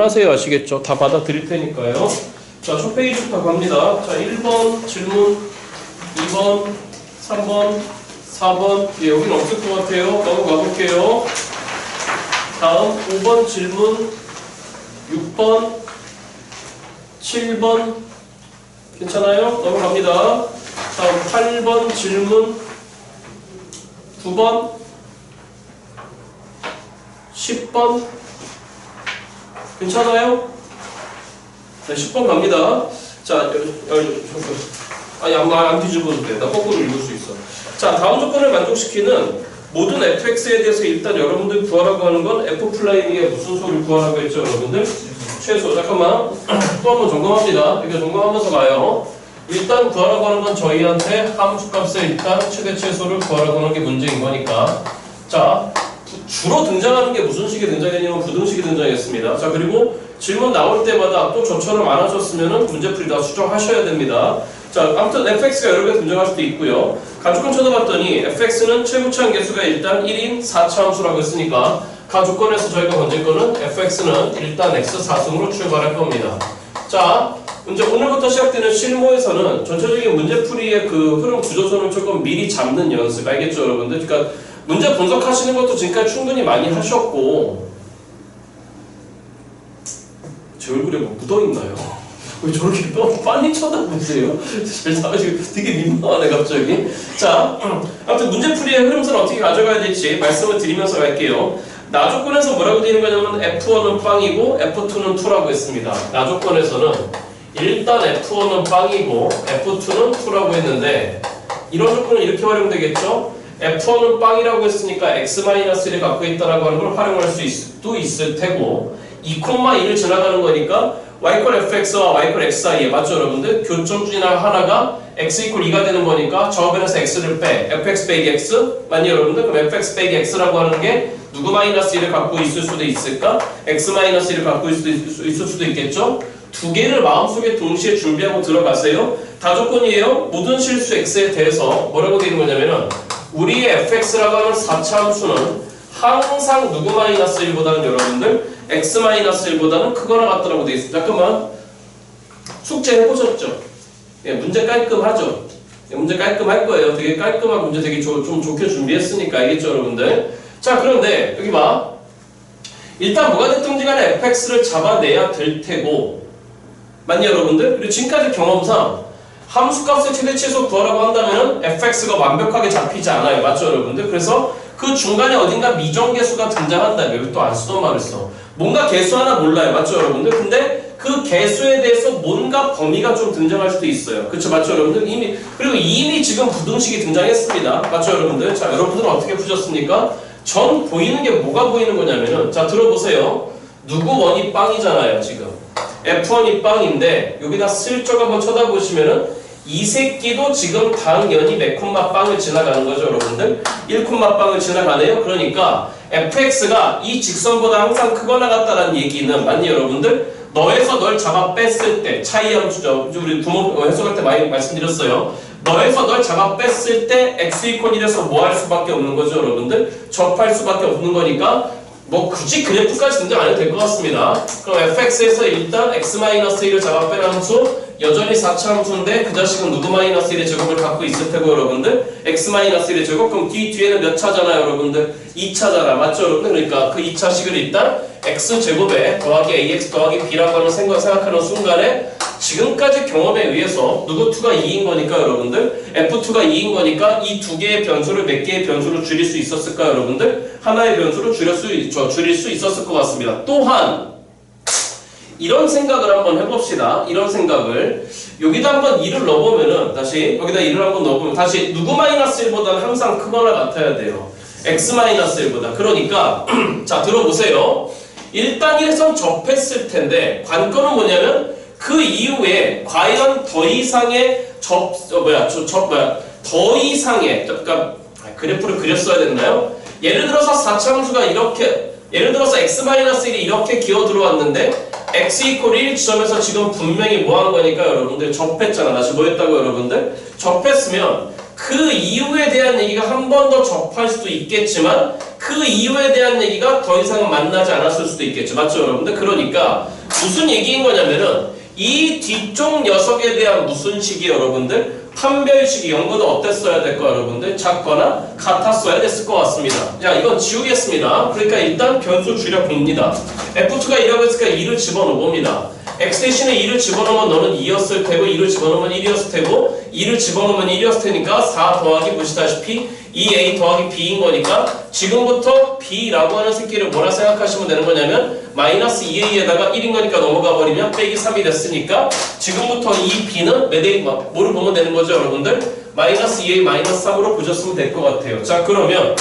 하세요. 아시겠죠? 다 받아드릴 테니까요. 자, 첫 페이지부터 갑니다. 자, 1번 질문, 2번, 3번, 4번. 예, 여기는 없을 것 같아요. 넘어가 볼게요. 다음 5번 질문, 6번, 7번. 괜찮아요? 넘어갑니다. 다음 8번 질문, 9번, 10번. 괜찮아요? 네, 10번 갑니다. 자, 아니, 안 뒤집어도 돼. 나 거꾸로 읽을 수 있어. 자, 다음 조건을 만족시키는 모든 fx에 대해서 일단 여러분들 구하라고 하는 건 f 플라이의 무슨 소를 구하라고 했죠, 여러분들? 최소. 잠깐만. 또 한번 점검합니다. 이거 점검하면서 가요. 일단 구하라고 하는 건 저희한테 함수값의 일단 최대 최소를 구하라고 하는 게 문제인 거니까. 자, 주로 등장하는 게 무슨 식이 등장했냐면 부등식이 등장했습니다. 자, 그리고 질문 나올 때마다 또 저처럼 안 하셨으면 문제풀이 다 수정하셔야 됩니다. 자, 아무튼 fx가 여러 개 등장할 수도 있고요. 가조건 쳐다봤더니 fx는 최고차항 개수가 일단 1인 4차 함수라고 했으니까 가조건에서 저희가 건질 거는 fx는 일단 x4승으로 출발할 겁니다. 자, 이제 오늘부터 시작되는 실무에서는 전체적인 문제풀이의 그 흐름 구조선을 조금 미리 잡는 연습, 알겠죠, 여러분들? 그러니까 문제 분석하시는 것도 지금까지 충분히 많이 하셨고, 제 얼굴에 뭐 묻어있나요? 왜 저렇게 빨리 쳐다보세요? 되게 민망하네 갑자기. 자, 아무튼 문제풀이의 흐름선을 어떻게 가져가야 될지 말씀을 드리면서 갈게요. 나 조건에서 뭐라고 되는 거냐면 F1은 빵이고 F2는 2라고 했습니다. 나 조건에서는 일단 F1은 빵이고 F2는 2라고 했는데, 이런 조건은 이렇게 활용되겠죠? F1은 빵이라고 했으니까 x-1을 갖고 있다라고 하는 걸 활용할 수도 있을 테고, 2,1을 지나가는 거니까 y=fx와 y=xi 맞죠, 여러분들? 교점 중에 하나가 x=2가 되는 거니까 저변에서 x를 빼 fx 빼기 x 맞니, 여러분들? 그럼 fx 빼기 x라고 하는 게 누구 -1을 갖고 있을 수도 있을까? x-1을 갖고 있을 수도 있겠죠? 두 개를 마음속에 동시에 준비하고 들어가세요. 다조건이에요. 모든 실수 x에 대해서 뭐라고 되는 거냐면은 우리의 fx라고 하는 4차 함수는 항상 누구 -1보다는 여러분들 x-1보다는 크거나 같다라고 되어 있습니다. 잠깐만, 숙제 해보셨죠? 예, 문제 깔끔하죠? 예, 문제 깔끔할 거예요. 되게 깔끔한 문제 되게 좀 좋게 준비했으니까 알겠죠, 여러분들? 자, 그런데 여기 봐. 일단 뭐가 됐든지 간에 fx를 잡아내야 될 테고, 맞니, 여러분들? 그리고 지금까지 경험상 함수값의 최대 최소 구하라고 한다면 fx가 완벽하게 잡히지 않아요. 맞죠, 여러분들? 그래서 그 중간에 어딘가 미정계수가 등장한다. 여기 또 안 쓰던 말을 써. 뭔가 개수 하나 몰라요. 맞죠, 여러분들? 근데 그 개수에 대해서 뭔가 범위가 좀 등장할 수도 있어요. 그쵸, 맞죠, 여러분들? 그리고 이미 지금 부등식이 등장했습니다. 맞죠, 여러분들? 자, 여러분들은 어떻게 푸셨습니까? 전 보이는 게 뭐가 보이는 거냐면은, 자, 들어보세요. 누구 원이 빵이잖아요, 지금. F1이 빵인데 여기다 슬쩍 한번 쳐다보시면은 이 새끼도 지금 당연히 몇 콤마 빵을 지나가는 거죠, 여러분들. 1콤마 빵을 지나가네요. 그러니까 fx가 이 직선보다 항상 크거나 같다는 얘기는 맞니, 여러분들? 너에서 널 잡아 뺐을 때 차이 함수죠. 우리 부모 해석할 때 많이 말씀드렸어요. 너에서 널 잡아 뺐을 때 x=1에서 뭐 할 수밖에 없는 거죠, 여러분들? 접할 수밖에 없는 거니까 뭐 굳이 그래프까지 등장 안 해도 될 것 같습니다. 그럼 fx에서 일단 x-1을 잡아 빼는 함수 여전히 4차 함수인데 그 자식은 누구 -1의 제곱을 갖고 있을 테고, 여러분들 x-1의 제곱. 그럼 뒤에는 몇 차잖아요, 여러분들? 2차잖아. 맞죠, 여러분들? 그러니까 그 2차식을 일단 x제곱에 더하기 ax 더하기 b라고 하는 생각하는 순간에 지금까지 경험에 의해서 누구 2가 2인 거니까, 여러분들? f2가 2인 거니까 이 두 개의 변수를 몇 개의 변수로 줄일 수 있었을까요, 여러분들? 하나의 변수로 줄일 수 있었을 것 같습니다. 또한 이런 생각을 한번 해봅시다. 이런 생각을 여기다 한번 2를 넣어보면은 다시 여기다 2를 한번 넣어보면 다시 누구 -1보다는 항상 크거나 같아야 돼요. x-1보다. 그러니까 자, 들어보세요. 일단 1선 접했을 텐데 관건은 뭐냐면 그 이후에 과연 더 이상의 더 이상의, 그러니까 그래프를 그렸어야 됐나요? 예를 들어서 4차 함수가 이렇게, 예를 들어서 x-1이 이렇게 기어 들어왔는데 x=1 지점에서 지금 분명히 뭐 한 거니까, 여러분들? 접했잖아. 다시 뭐 했다고, 여러분들? 접했으면 그 이유에 대한 얘기가 한 번 더 접할 수도 있겠지만 그 이유에 대한 얘기가 더 이상 만나지 않았을 수도 있겠죠. 맞죠, 여러분들? 그러니까 무슨 얘기인 거냐면은 이 뒤쪽 녀석에 대한 무슨 식이 여러분들? 판별식이 0보다 어땠어야 될까 여러분들? 작거나 같았어야 됐을 것 같습니다. 자, 이건 지우겠습니다. 그러니까 일단 변수 줄여봅니다. F2가 2라고 했으니까 2를 집어넣어봅니다. X 대신에 2를 집어넣으면 너는 2였을 테고 2를 집어넣으면 1이었을 테고 2를 집어넣으면 1이었을 테니까 4 더하기 보시다시피 2A 더하기 B인 거니까 지금부터 B라고 하는 새끼를 뭐라 생각하시면 되는 거냐면 마이너스 2A에다가 1인 거니까 넘어가 버리면 빼기 3이 됐으니까 지금부터 이 B는 몇 A, 뭐를 보면 되는 거죠 여러분들? 마이너스 2A 마이너스 3으로 보셨으면 될 것 같아요. 자, 그러면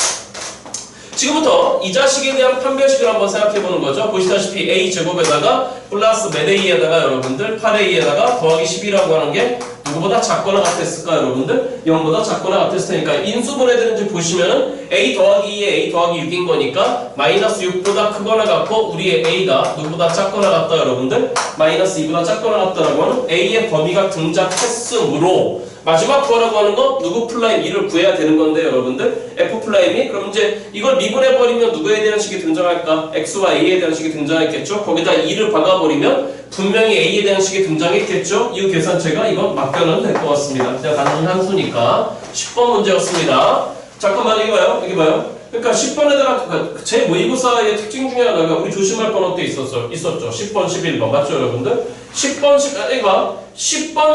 지금부터 이 자식에 대한 판별식을 한번 생각해보는 거죠. 보시다시피 A제곱에다가 플러스 몇 A에다가 여러분들 8A에다가 더하기 10이라고 하는 게 누구보다 작거나 같았을까 여러분들? 0보다 작거나 같았을 테니까 인수분해되는지 보시면은 A 더하기 2에 A 더하기 6인 거니까 마이너스 6보다 크거나 같고 우리의 A가 누구보다 작거나 같다 여러분들? 마이너스 2보다 작거나 같다라고 하는 A의 범위가 등장했으므로 마지막 구하라고 하는 거 누구 플라임 2를 구해야 되는 건데 여러분들 F 플라임이 그럼 이제 이걸 미분해버리면 누구에 대한 식이 등장할까? X와 A에 대한 식이 등장했겠죠? 거기다 2를 박아버리면 분명히 A에 대한 식이 등장했겠죠? 이 계산체가 이건 맡겨놔도 될 것 같습니다. 그냥 단순 함수니까 10번 문제였습니다. 잠깐만 여기 봐요. 여기 봐요. 그러니까 10번에다가 제 모의고사의 특징 중에 하나가 우리 조심할 건 있었죠. 10번, 11번 맞죠 여러분들? 10번, 10번,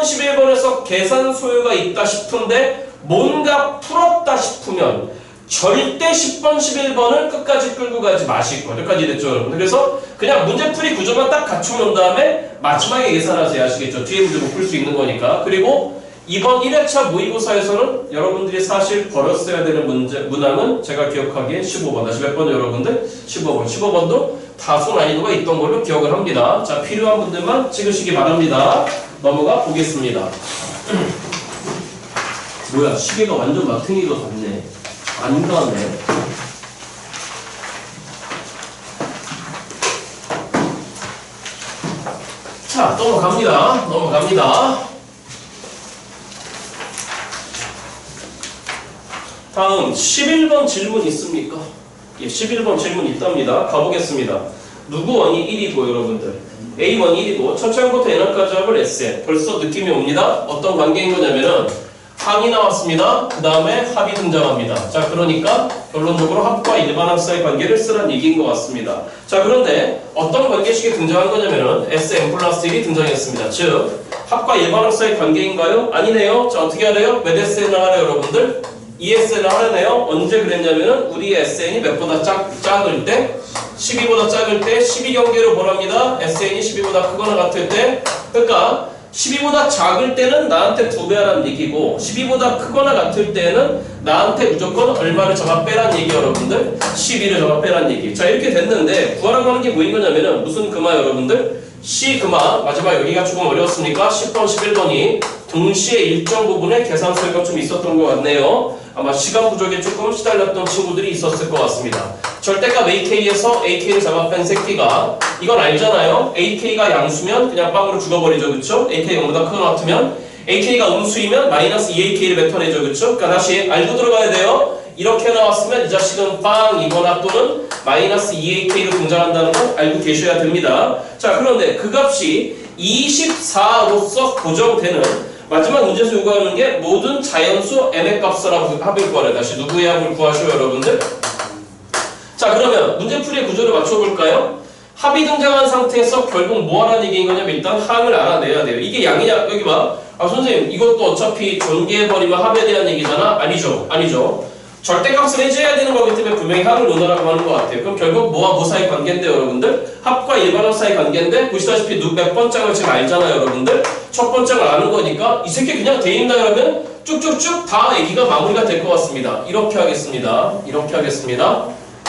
11번에서 계산 소요가 있다 싶은데 뭔가 풀었다 싶으면 절대 10번, 11번을 끝까지 끌고 가지 마실 거예요. 여기까지 됐죠 여러분? 그래서 그냥 문제풀이 구조만 딱 갖춰놓은 다음에 마지막에 계산하세요. 아시겠죠? 뒤에 문제 못 풀 수 있는 거니까. 그리고 이번 1회차 모의고사에서는 여러분들이 사실 버렸어야 되는 문항은 제가 기억하기에 15번. 다시 몇 번요 여러분들? 15번. 15번도 다소 난이도가 있던 걸로 기억을 합니다. 자, 필요한 분들만 찍으시기 바랍니다. 넘어가 보겠습니다. 뭐야, 시계가 완전 마탱이가 같네. 안 가네. 자, 넘어갑니다. 다음 11번 질문 있습니까? 예, 11번 질문 있답니다. 가보겠습니다. 누구 원이 1이고 여러분들 A1이 1이고 첫 항부터 N항까지 합을 SN 벌써 느낌이 옵니다. 어떤 관계인 거냐면은 항이 나왔습니다. 그 다음에 합이 등장합니다. 자, 그러니까 결론적으로 합과 일반항 사이 관계를 쓰란 얘기인 것 같습니다. 자, 그런데 어떤 관계식이 등장한 거냐면은 SN 플러스 1이 등장했습니다. 즉 합과 일반항 사이 관계인가요? 아니네요. 자, 어떻게 하래요? 몇 SN을 하래요 여러분들? ESN을 하려네요. 언제 그랬냐면은 우리 SN이 몇보다 작을 때 12보다 작을 때 12경계로 보랍니다. SN이 12보다 크거나 같을 때 그러니까 12보다 작을 때는 나한테 2배라는 얘기고 12보다 크거나 같을 때는 나한테 무조건 얼마를 잡아 빼란 얘기 여러분들 12를 잡아 빼란 얘기. 자, 이렇게 됐는데 구하라고 하는 게 뭐인 거냐면은 무슨 금화 여러분들? C 금화 마지막 여기가 조금 어려웠으니까 10번 11번이 동시에 일정 부분에 계산 소요가 좀 있었던 것 같네요. 아마 시간 부족에 조금 시달렸던 친구들이 있었을 것 같습니다. 절대값 AK에서 AK를 잡아 뺀 새끼가 이건 알잖아요. AK가 양수면 그냥 빵으로 죽어버리죠. 그쵸? AK가 0보다 크거나 같으면 AK가 음수이면 마이너스 2AK를 뱉어내죠. 그쵸? 그러니까 다시 알고 들어가야 돼요. 이렇게 나왔으면 이 자식은 빵이거나 또는 마이너스 2AK로 등장한다는 걸 알고 계셔야 됩니다. 자, 그런데 그 값이 24로서 고정되는 마지막 문제에서 요구하는 게 모든 자연수 n의 값을 합을 구하래. 다시 누구의 합을 구하셔요 여러분들? 자, 그러면 문제풀이의 구조를 맞춰볼까요? 합이 등장한 상태에서 결국 뭐 하라는 얘기인 거냐면 일단 항을 알아내야 돼요. 이게 양이냐? 여기 봐. 아, 선생님 이것도 어차피 전개해버리면 합에 대한 얘기잖아? 아니죠. 절대값을 해줘야 되는 거기 때문에 분명히 합을 논하라고 하는 것 같아요. 그럼 결국 뭐와 뭐 사이 관계인데 여러분들? 합과 일반항 사이 관계인데 보시다시피 몇 번장을 지금 알잖아요 여러분들? 첫 번장을 아는 거니까 이 새끼 그냥 돼 있나 그러면 쭉쭉쭉 다 얘기가 마무리가 될 것 같습니다. 이렇게 하겠습니다.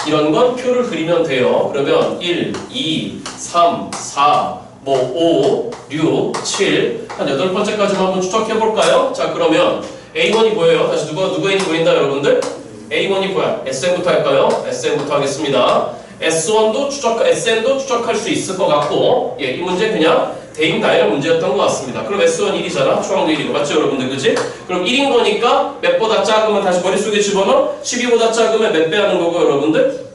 이런 건 표를 그리면 돼요. 그러면 1, 2, 3, 4, 5, 6, 7 한 8번째까지만 한번 추적해볼까요? 자, 그러면 A1이 보여요. 다시 누구 N이 보인다 여러분들? A1이 뭐야? SN부터 할까요? SN부터 하겠습니다. S1도 SN도 추적할 수 있을 것 같고, 예, 이 문제 그냥 대입 나열 문제였던 것 같습니다. 그럼 S1 1이잖아. 초항도 1이고. 맞죠, 여러분들? 그지? 그럼 1인 거니까 몇보다 작으면 다시 머릿속에 집어넣어. 12보다 작으면 몇 배 하는 거고, 여러분들?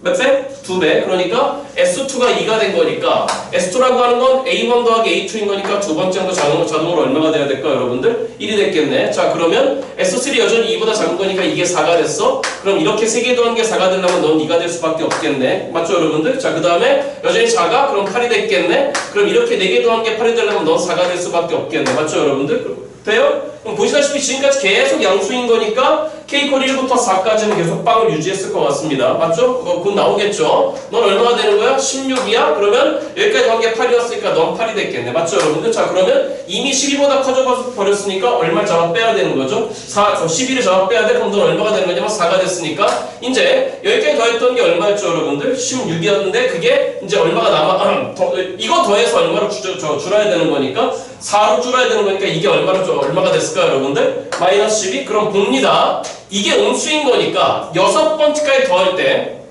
몇 배? 2배. 그러니까 S2가 2가 된 거니까 S2라고 하는 건 A1 더하기 A2인 거니까 두 번째도 자동으로 얼마가 돼야 될까, 여러분들? 1이 됐겠네. 자, 그러면 S3 여전히 2보다 작은 거니까 이게 4가 됐어. 그럼 이렇게 3개 더한 게 4가 되려면 넌 2가 될 수밖에 없겠네. 맞죠, 여러분들? 자, 그 다음에 여전히 작아? 그럼 8이 됐겠네. 그럼 이렇게 4개 더한 게 8이 되려면 넌 4가 될 수밖에 없겠네. 맞죠, 여러분들? 돼요? 그럼 보시다시피 지금까지 계속 양수인 거니까 K-콜 1부터 4까지는 계속 빵을 유지했을 것 같습니다. 맞죠? 곧 나오겠죠? 넌 얼마가 되는 거야? 16이야? 그러면 여기까지 간 게 8이었으니까 넌 8이 됐겠네. 맞죠, 여러분들? 자, 그러면 이미 12보다 커져버렸으니까 얼마 잡아 빼야 되는 거죠? 12를 잡아 빼야 돼? 그럼 넌 얼마가 되는 거냐면 4가 됐으니까 이제 여기까지 더했던 게 얼마였죠, 여러분들? 16이었는데 그게 이제 얼마가 남아 이거 더해서 얼마로 줄여야 되는 거니까 4로 줄여야 되는 거니까 이게 얼마가 됐을까요, 여러분들? 마이너스 12? 그럼 봅니다. 이게 음수인 거니까 6번째까지 더할 때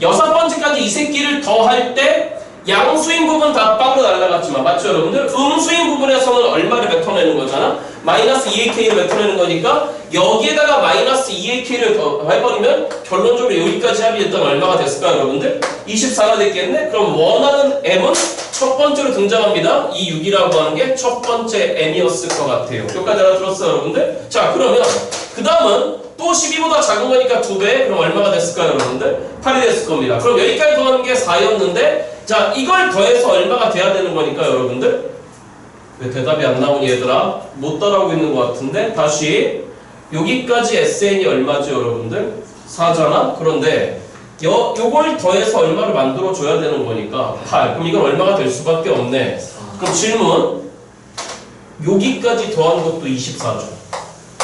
6번째까지 이 새끼를 더할 때 양수인 부분 다 빵으로 날라갔지만 맞죠, 여러분들? 음수인 부분에서는 얼마를 뱉어내는 거잖아? 마이너스 2AK를 뱉어내는 거니까 여기에다가 마이너스 2AK를 더 해버리면 결론적으로 여기까지 합의했던 얼마가 됐을까요, 여러분들? 24가 됐겠네? 그럼 원하는 M은 첫 번째로 등장합니다. 이 6이라고 하는 게 첫 번째 M이었을 것 같아요. 여기까지 알아들었어요, 여러분들? 자, 그러면 그 다음은 또 12보다 작은 거니까 2배. 그럼 얼마가 됐을까요, 여러분들? 8이 됐을 겁니다. 그럼 여기까지 더하는 게 4였는데 자, 이걸 더해서 얼마가 돼야 되는 거니까, 여러분들? 왜 대답이 안 나오니, 얘들아? 못 따라오고 있는 것 같은데? 다시 여기까지 SN이 얼마죠, 여러분들? 4잖아? 그런데 요걸 더해서 얼마를 만들어줘야 되는 거니까 8. 그럼 이건 얼마가 될 수밖에 없네. 그럼 질문. 여기까지 더한 것도 24죠.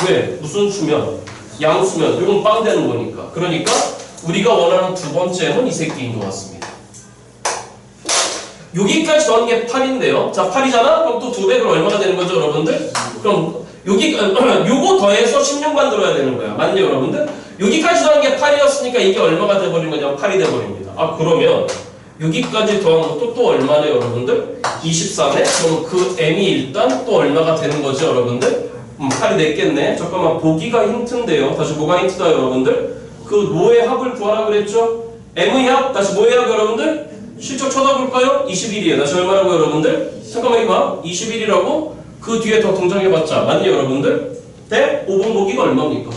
왜? 무슨 수면? 양수면. 이건 빵 되는 거니까. 그러니까 우리가 원하는 두 번째는 이 새끼인 것 같습니다. 여기까지 더한 게 8인데요. 자, 8이잖아? 그럼 또 2배. 그럼 얼마가 되는 거죠, 여러분들? 그럼 요거 더해서 16 만들어야 되는 거야. 맞죠, 여러분들? 여기까지 더한 게 8이었으니까 이게 얼마가 돼버린 거냐면 8이 돼버립니다. 아, 그러면 여기까지 더한 것도 또 얼마네, 여러분들? 24네? 그럼 그 M이 일단 또 얼마가 되는 거죠, 여러분들? 8이 됐겠네. 잠깐만, 보기가 힌트인데요. 다시 뭐가 힌트다, 여러분들? 그 뭐의 합을 구하라 그랬죠? M의 합? 다시 뭐의 합, 여러분들? 실적 쳐다볼까요? 21이에요. 다시 얼마라고, 여러분들? 잠깐만, 이봐. 21이라고? 그 뒤에 더 동작해봤자. 맞니, 여러분들? 대? 5번 보기가 얼마입니까?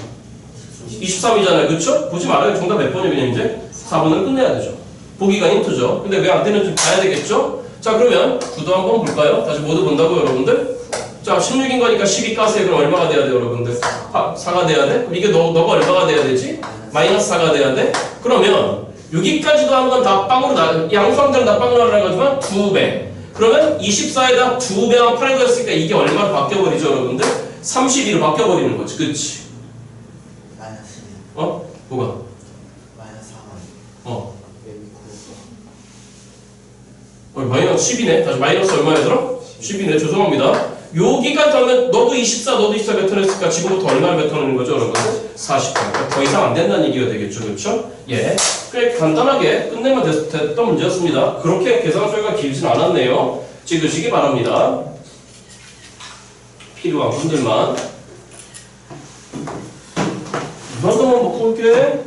23이잖아요. 그쵸? 보지 말아요. 정답 몇 번이에요, 그냥 이제? 4번을 끝내야 되죠. 보기가 힌트죠. 근데 왜 안 되는지 봐야 되겠죠? 자, 그러면 구도 한번 볼까요? 다시 모두 본다고, 여러분들? 자, 16인 거니까 12 까세요. 그럼 얼마가 돼야 돼요, 여러분들? 4가 돼야 돼? 그럼 이게 너가 얼마가 돼야 되지? 마이너스 4가 돼야 돼? 그러면 여기까지도 한 건 다 빵으로 양수항들은 다 빵으로 날아가지만 2배. 그러면 24에다 2배만 8을 더했으니까 이게 얼마로 바뀌어버리죠, 여러분들? 32로 바뀌어버리는 거지. 그치? 마이너스 2. 뭐가? 마이너스 4만. 마이너스 10이네. 다시 마이너스 얼마야 들어? 10이네. 죄송합니다. 여기까지 하면 너도 24, 너도 24 뱉어냈으니까 지금부터 얼마를 뱉어내는 거죠, 여러분? 48. 그러니까 더 이상 안 된다는 얘기가 되겠죠, 그렇죠? 예. 꽤 간단하게 끝내면 됐던 문제였습니다. 그렇게 계산 소리가 길진 않았네요. 찍으시기 바랍니다. 필요한 분들만. 이 정도만 먹고 올게.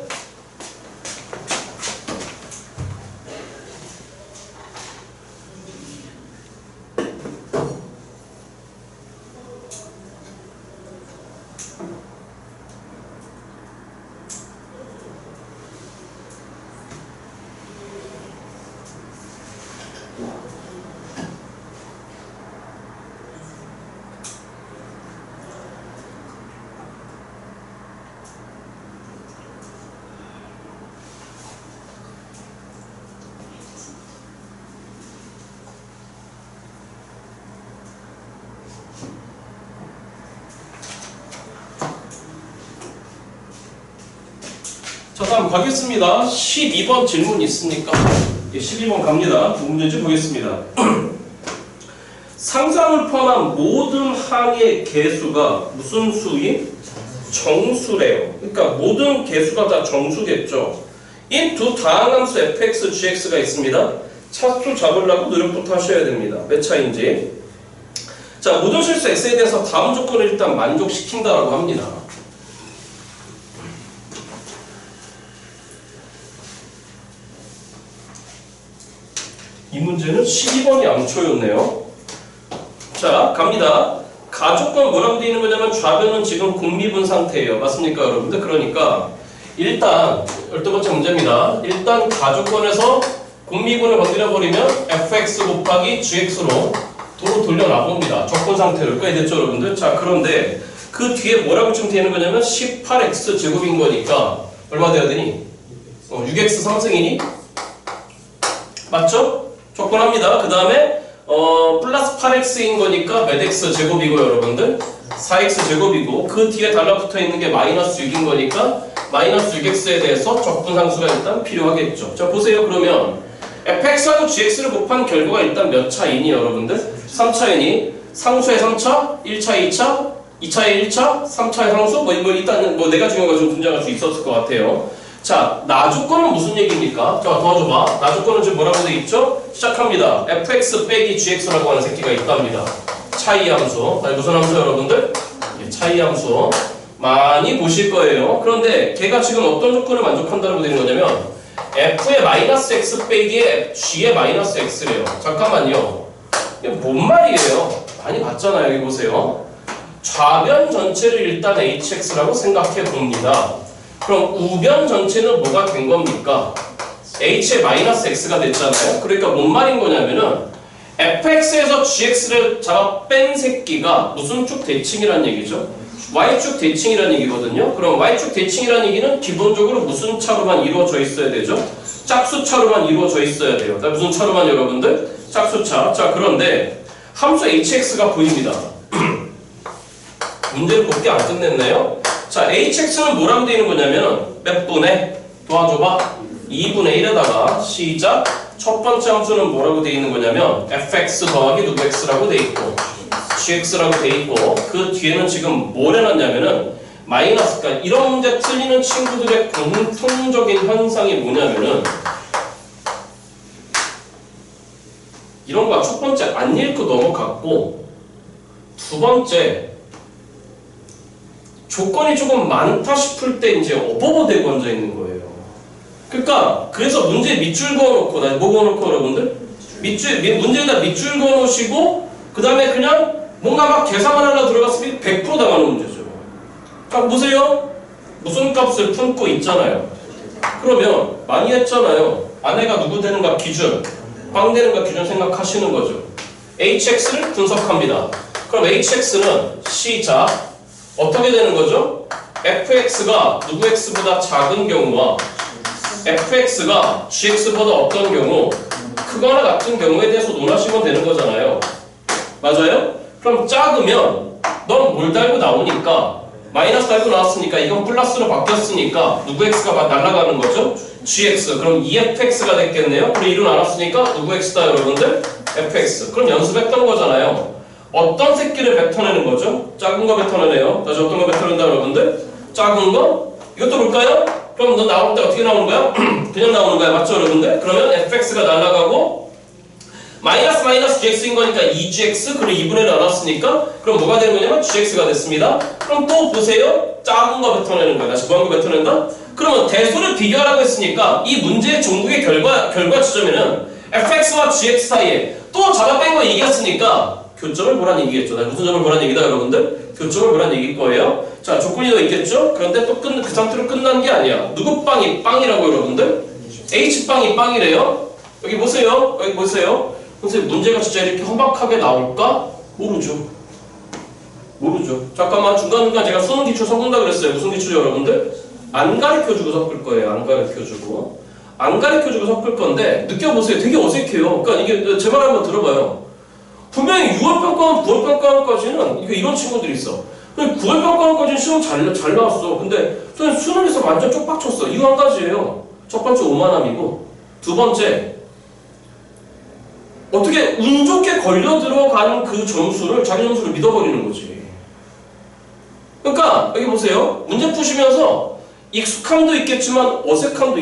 자, 다음 가겠습니다. 12번 질문 있습니까? 예, 12번 갑니다. 무슨 문제인지 보겠습니다. 상상을 포함한 모든 항의 개수가 무슨 수인? 정수래요. 그러니까 모든 개수가 다 정수겠죠. 이 두 다항함수 fx, gx가 있습니다. 차수 잡으려고 노력부터 하셔야 됩니다. 몇 차인지. 자, 모든 실수 x에 대해서 다음 조건을 일단 만족시킨다라고 합니다. 이 문제는 12번이 암초였네요. 자, 갑니다. 가조건 뭐라고 되어 있는 거냐면 좌변은 지금 공미분 상태예요. 맞습니까, 여러분들? 그러니까 일단 12번째 문제입니다. 일단 가조건에서 공미분을 건드려버리면 fx 곱하기 gx로 도로 돌려놔봅니다. 조건 상태를 꽤 됐죠, 여러분들? 자, 그런데 그 뒤에 뭐라고 지금 되는 거냐면 18x 제곱인 거니까 얼마 돼야 되니? 6x 상승이니? 맞죠? 조건합니다. 그 다음에 플러스 8x인 거니까 몇 x 제곱이고 여러분들 4x 제곱이고 그 뒤에 달라붙어 있는 게 마이너스 6인 거니까 마이너스 6x에 대해서 적분상수가 일단 필요하겠죠. 자, 보세요. 그러면 fx하고 gx를 곱한 결과가 일단 몇 차이니 여러분들? 3차이니? 상수의 3차? 1차, 2차? 2차의 1차? 3차의 상수? 일단 내가 중요한 거 좀 등장할 수 있었을 것 같아요. 자, 나조건은 무슨 얘기입니까? 자, 도와줘봐. 나조건은 지금 뭐라고 돼 있죠? 시작합니다. fx 빼기 gx라고 하는 새끼가 있답니다. 차이 함수. 아니, 무슨 함수 여러분들? 차이 함수. 많이 보실 거예요. 그런데 걔가 지금 어떤 조건을 만족한다고 되는 거냐면 f의 마이너스 x 빼기에 g의 마이너스 x래요. 잠깐만요. 이게 뭔 말이에요? 많이 봤잖아요. 여기 보세요. 좌변 전체를 일단 hx라고 생각해 봅니다. 그럼 우변 전체는 뭐가 된 겁니까? h의 마이너스 x가 됐잖아요. 그러니까 뭔 말인 거냐면은 fx에서 gx를 잡아 뺀 새끼가 무슨 쭉 대칭이란 얘기죠? y축 대칭이란 얘기거든요. 그럼 y축 대칭이란 얘기는 기본적으로 무슨 차로만 이루어져 있어야 되죠? 짝수차로만 이루어져 있어야 돼요. 무슨 차로만 여러분들? 짝수차. 자, 그런데 함수 hx가 보입니다. 문제를 곱게 안 끝냈네요. 자, hx는 뭐라고 되어 있는 거냐면 몇 분의? 도와줘봐. 2분의 1에다가 시작. 첫 번째 함수는 뭐라고 되어 있는 거냐면 fx 더하기 누구 x라고 되어 있고 gx라고 되어 있고 그 뒤에는 지금 뭘 해놨냐면은 마이너스. 그러니까 이런 문제 틀리는 친구들의 공통적인 현상이 뭐냐면은 이런 거 첫 번째 안 읽고 넘어갔고 두 번째 조건이 조금 많다 싶을 때 이제 어버버대고 앉아 있는 거예요. 그러니까 그래서 문제 밑줄 그어놓고 뭐 그어놓고 여러분들 문제에다 밑줄 그어놓으시고 그 다음에 그냥 뭔가 막 계산을 하려 들어갔으면 100% 당하는 문제죠. 자, 보세요. 무슨 값을 품고 있잖아요. 그러면 많이 했잖아요. 아내가 누구 되는가 기준, 빵 되는가 기준 생각하시는 거죠. hx를 분석합니다. 그럼 hx는 시작. 어떻게 되는 거죠? fx가 누구 x보다 작은 경우와 fx가 gx보다 어떤 경우 크거나 같은 경우에 대해서 논하시면 되는 거잖아요. 맞아요? 그럼 작으면 넌 뭘 달고 나오니까 마이너스 달고 나왔으니까 이건 플러스로 바뀌었으니까 누구 x가 날아가는 거죠? gx. 그럼 2fx가 됐겠네요. 그리고 이로 나눴으니까 누구 x다 여러분들? fx. 그럼 연습했던 거잖아요. 어떤 새끼를 뱉어내는 거죠? 작은 거 뱉어내네요. 다시 어떤 거 뱉어낸다 여러분들? 작은 거? 이것도 볼까요? 그럼 너 나올 때 어떻게 나오는 거야? 그냥 나오는 거야. 맞죠 여러분들? 그러면 fx가 날아가고 마이너스 gx인 거니까 2gx 그리고 2분의 1 나눴으니까 그럼 뭐가 되는 거냐면 gx가 됐습니다. 그럼 또 보세요. 작은 거 뱉어내는 거야. 다시 뭐한 거 뱉어낸다? 그러면 대수를 비교하라고 했으니까 이 문제의 종국의 결과 지점에는 fx와 gx 사이에 또 잡아 뺀 거 얘기했으니까 교점을 보란 얘기겠죠. 무슨 점을 보란 얘기다 여러분들? 교점을 보란 얘기일 거예요. 자, 조건이 더 있겠죠? 그런데 또 그 상태로 끝난 게 아니야. 누구 빵이 빵이라고 여러분들? h빵이 빵이래요. 여기 보세요. 여기 보세요. 선생님 문제가 진짜 이렇게 험박하게 나올까? 모르죠. 잠깐만 중간중간 제가 수능 기출 섞는다 그랬어요. 무슨 기출이요 여러분들? 안 가르쳐주고 섞을 거예요. 안 가르쳐주고 섞을 건데 느껴보세요. 되게 어색해요. 그러니까 이게 제 말 한번 들어봐요. 분명히 6월 평가원, 9월 평가원까지는 이런 친구들이 있어. 9월 평가원까지는 시험 잘 나왔어. 근데 선생님 수능에서 완전 쪽박쳤어. 이거 한 가지예요. 첫 번째 오만함이고 두 번째 어떻게 운 좋게 걸려 들어가는 그 점수를 자기 점수를 믿어버리는 거지. 그러니까 여기 보세요. 문제 푸시면서 익숙함도 있겠지만 어색한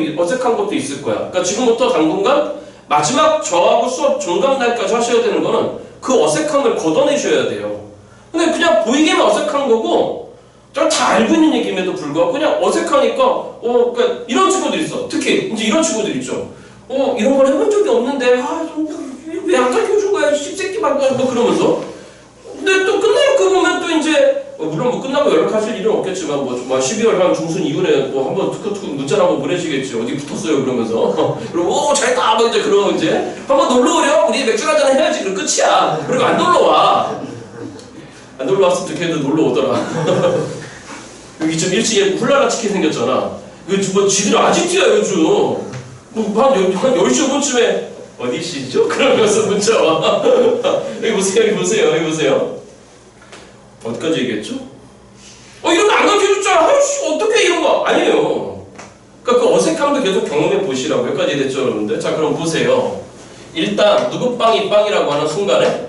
것도 있을 거야. 그러니까 지금부터 당분간 마지막 저하고 수업 종강 날까지 하셔야 되는 거는 그 어색함을 걷어내셔야 돼요. 근데 그냥 보이기만 어색한 거고 다 알고 있는 얘기임에도 불구하고 그냥 어색하니까 그러니까 이런 친구들 있어. 특히 이제 이런 친구들 있죠. 이런 걸 해본 적이 없는데 왜 안 가르쳐준 거야? 씹새끼 막 뭐 그러면서. 근데 또 끝나고 보면 또 이제 물론 뭐 끝나고 연락하실 일은 없겠지만 뭐 12월 한 중순 이후에 뭐 한번 툭툭 문자를 한번 보내시겠지. 어디 붙었어요 그러면서. 그리고 잘했다 뭐 이제 그러고 이제 한번 놀러 오렴. 우리 맥주 한잔 해야지. 그럼 끝이야. 그리고 안 놀러 와. 안 놀러 왔으면 좋겠는데 놀러 오더라. 여기 좀 1층에 훌라라 치킨 생겼잖아. 이거 뭐 지들 아직 뛰어요 요즘. 한 10시 5분쯤에 어디시죠? 그러면서 문자 와. 여기 보세요. 어디까지 얘기했죠? 이런 거 안 가르쳐줬잖아. 어떻게 이런 거. 아니에요. 그러니까 그 어색함도 계속 경험해 보시라고. 여기까지 됐죠, 여러분들? 자, 그럼 보세요. 일단, 누구 빵이 빵이라고 하는 순간에,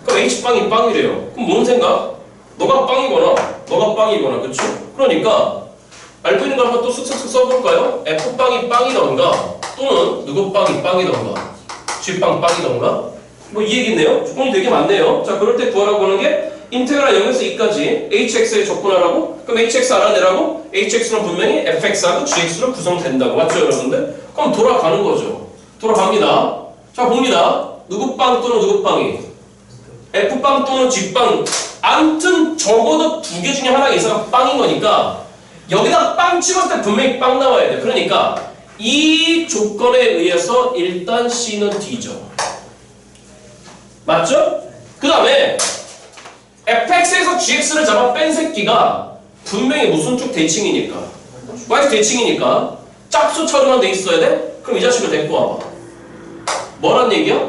그럼 H빵이 빵이래요. 그럼 뭔 생각? 너가 빵이거나, 그쵸? 그러니까, 알고 있는 걸 한번 또 쓱쓱 써볼까요? F빵이 빵이던가, 또는 누구 빵이 빵이던가, G빵 빵이던가, 뭐 이 얘기네요. 조건이 되게 많네요. 자, 그럴 때 구하라고 하는 게 인테그랄 0에서 2까지 hx에 접근하라고? 그럼 hx 알아내라고? hx는 분명히 fx하고 gx로 구성된다고. 맞죠, 여러분들? 그럼 돌아가는 거죠. 돌아갑니다. 자, 봅니다. 누구 빵 또는 누구 빵이? f빵 또는 g빵. 아무튼 적어도 두 개 중에 하나가 있어가 빵인 거니까 여기다 빵 찍었을 때 분명히 빵 나와야 돼. 그러니까 이 조건에 의해서 일단 C는 D죠. 맞죠? 그 다음에 fx에서 gx를 잡아 뺀 새끼가 분명히 무슨 쪽 대칭이니까 y 대칭이니까 짝수처럼만 돼 있어야 돼? 그럼 이 자식을 데리고 와봐. 뭐란 얘기야?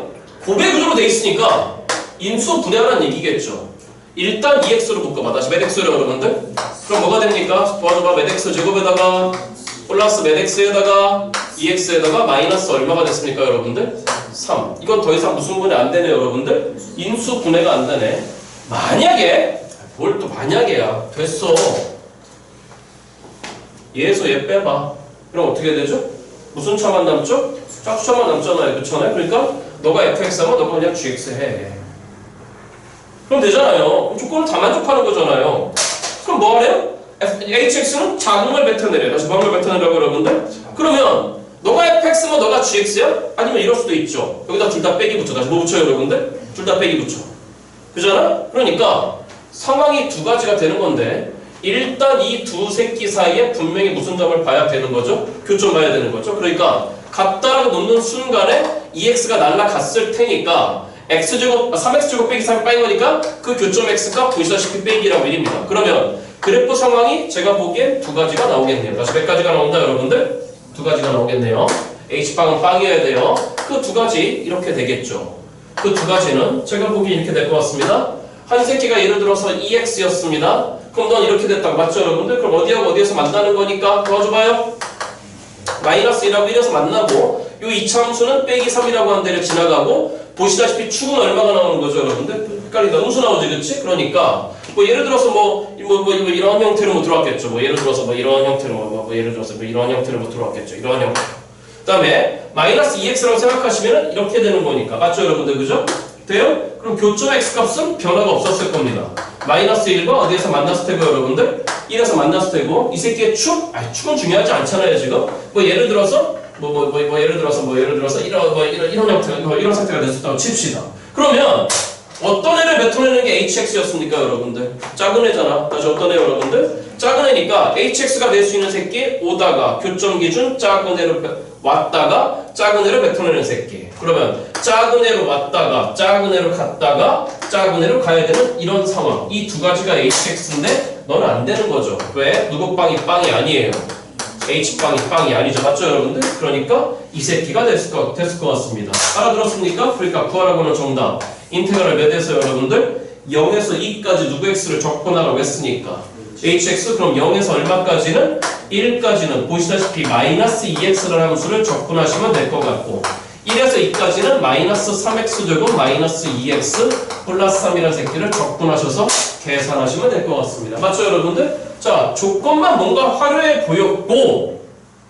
고배 구조로 돼 있으니까 인수 분해하라는 얘기겠죠. 일단 2x로 묶어봐. 다시 몇 x로 여러분들? 그럼 뭐가 됩니까? 도와줘봐. 몇 x 제곱에다가 플러스 몇 x에다가 2x에다가 마이너스 얼마가 됐습니까 여러분들? 3. 이건 더 이상 무슨 분해 안 되네요 여러분들? 인수 분해가 안 되네. 만약에 뭘 또 만약에야 됐어. 얘에서 얘 빼봐. 그럼 어떻게 되죠? 무슨 차만 남죠? 짝수차만 남잖아요. 그렇잖아요. 그러니까 너가 fx 하면 너가 그냥 gx 해. 그럼 되잖아요. 조건을 다 만족하는 거잖아요. 그럼 뭐 하래요? hx는 작음을 뱉어내래요. 다시 방을 뱉어내라고 여러분들. 그러면 너가 fx면 너가 gx야? 아니면 이럴 수도 있죠. 여기다 둘 다 빼기 붙여. 다시 뭐 붙여요 여러분들? 둘 다 빼기 붙여. 그잖아? 그러니까 상황이 두 가지가 되는 건데 일단 이 두 새끼 사이에 분명히 무슨 점을 봐야 되는 거죠? 교점 봐야 되는 거죠. 그러니까 같다라고 놓는 순간에 2x가 날라갔을 테니까 x제곱, 3x제곱 빼기 3이 빠인 거니까 그 교점 x가 보시다시피 빼기라고 1입니다. 그러면 그래프 상황이 제가 보기엔 두 가지가 나오겠네요. 다시 몇 가지가 나온다 여러분들? 두 가지가 나오겠네요. h빵은 빵이어야 돼요. 그 두 가지 이렇게 되겠죠. 그 두 가지는 제가 보기엔 이렇게 될 것 같습니다. 한 새끼가 예를 들어서 2x였습니다. 그럼 넌 이렇게 됐다고. 맞죠 여러분들? 그럼 어디하고 어디에서 만나는 거니까 도와줘봐요. 마이너스 1하고 1에서 만나고 요 이차함수는 빼기 3이라고 하는 데를 지나가고 보시다시피 축은 얼마가 나오는 거죠 여러분들? 헷갈린다. 음수 나오지 그치? 그러니까 뭐 예를 들어서 뭐 이런 형태로 뭐 들어왔겠죠. 뭐 예를 들어서 뭐 이런 형태로 예를 들어서 뭐 이런 형태로 뭐 들어왔겠죠. 이런 형태. 그 다음에 마이너스 2x라고 생각하시면 이렇게 되는 거니까. 맞죠 여러분들? 그죠? 돼요? 그럼 교점 x 값은 변화가 없었을 겁니다. 마이너스 1과 어디에서 만났을 테고 여러분들? 1에서 만났을 테고 이 새끼의 축? 축은 중요하지 않잖아요 지금. 뭐 예를 들어서 예를 들어서 이런 형태가 이런 상태가 됐었다고 칩시다. 그러면 어떤 애를 뱉어내는 게 hx였습니까 여러분들? 작은 애잖아. 다시 어떤 애 여러분들? 작은 애니까 hx가 될 수 있는 새끼 오다가 교점 기준 작은 애로 왔다가 작은 애를 뱉어내는 새끼. 그러면 작은 애로 왔다가 작은 애로 갔다가 작은 애로 가야 되는 이런 상황. 이 두 가지가 hx인데 너는 안 되는 거죠. 왜? 누구 빵이 빵이 아니에요. h빵이 빵이 아니죠. 맞죠 여러분들? 그러니까 이 새끼가 됐을 것 같습니다. 알아들었습니까? 그러니까 구하라고 하는 정답. 인테그랄 몇 에서 여러분들? 0에서 2까지 누구 x를 접근하라고 했으니까 hx 그럼 0에서 얼마까지는? 1까지는 보시다시피 마이너스 2x라는 함수를 접근하시면 될 것 같고 1에서 2까지는 마이너스 3x 제곱 마이너스 2x 플러스 3이라는 새끼를 접근하셔서 계산하시면 될 것 같습니다. 맞죠 여러분들? 자 자, 조건만 뭔가 화려해 보였고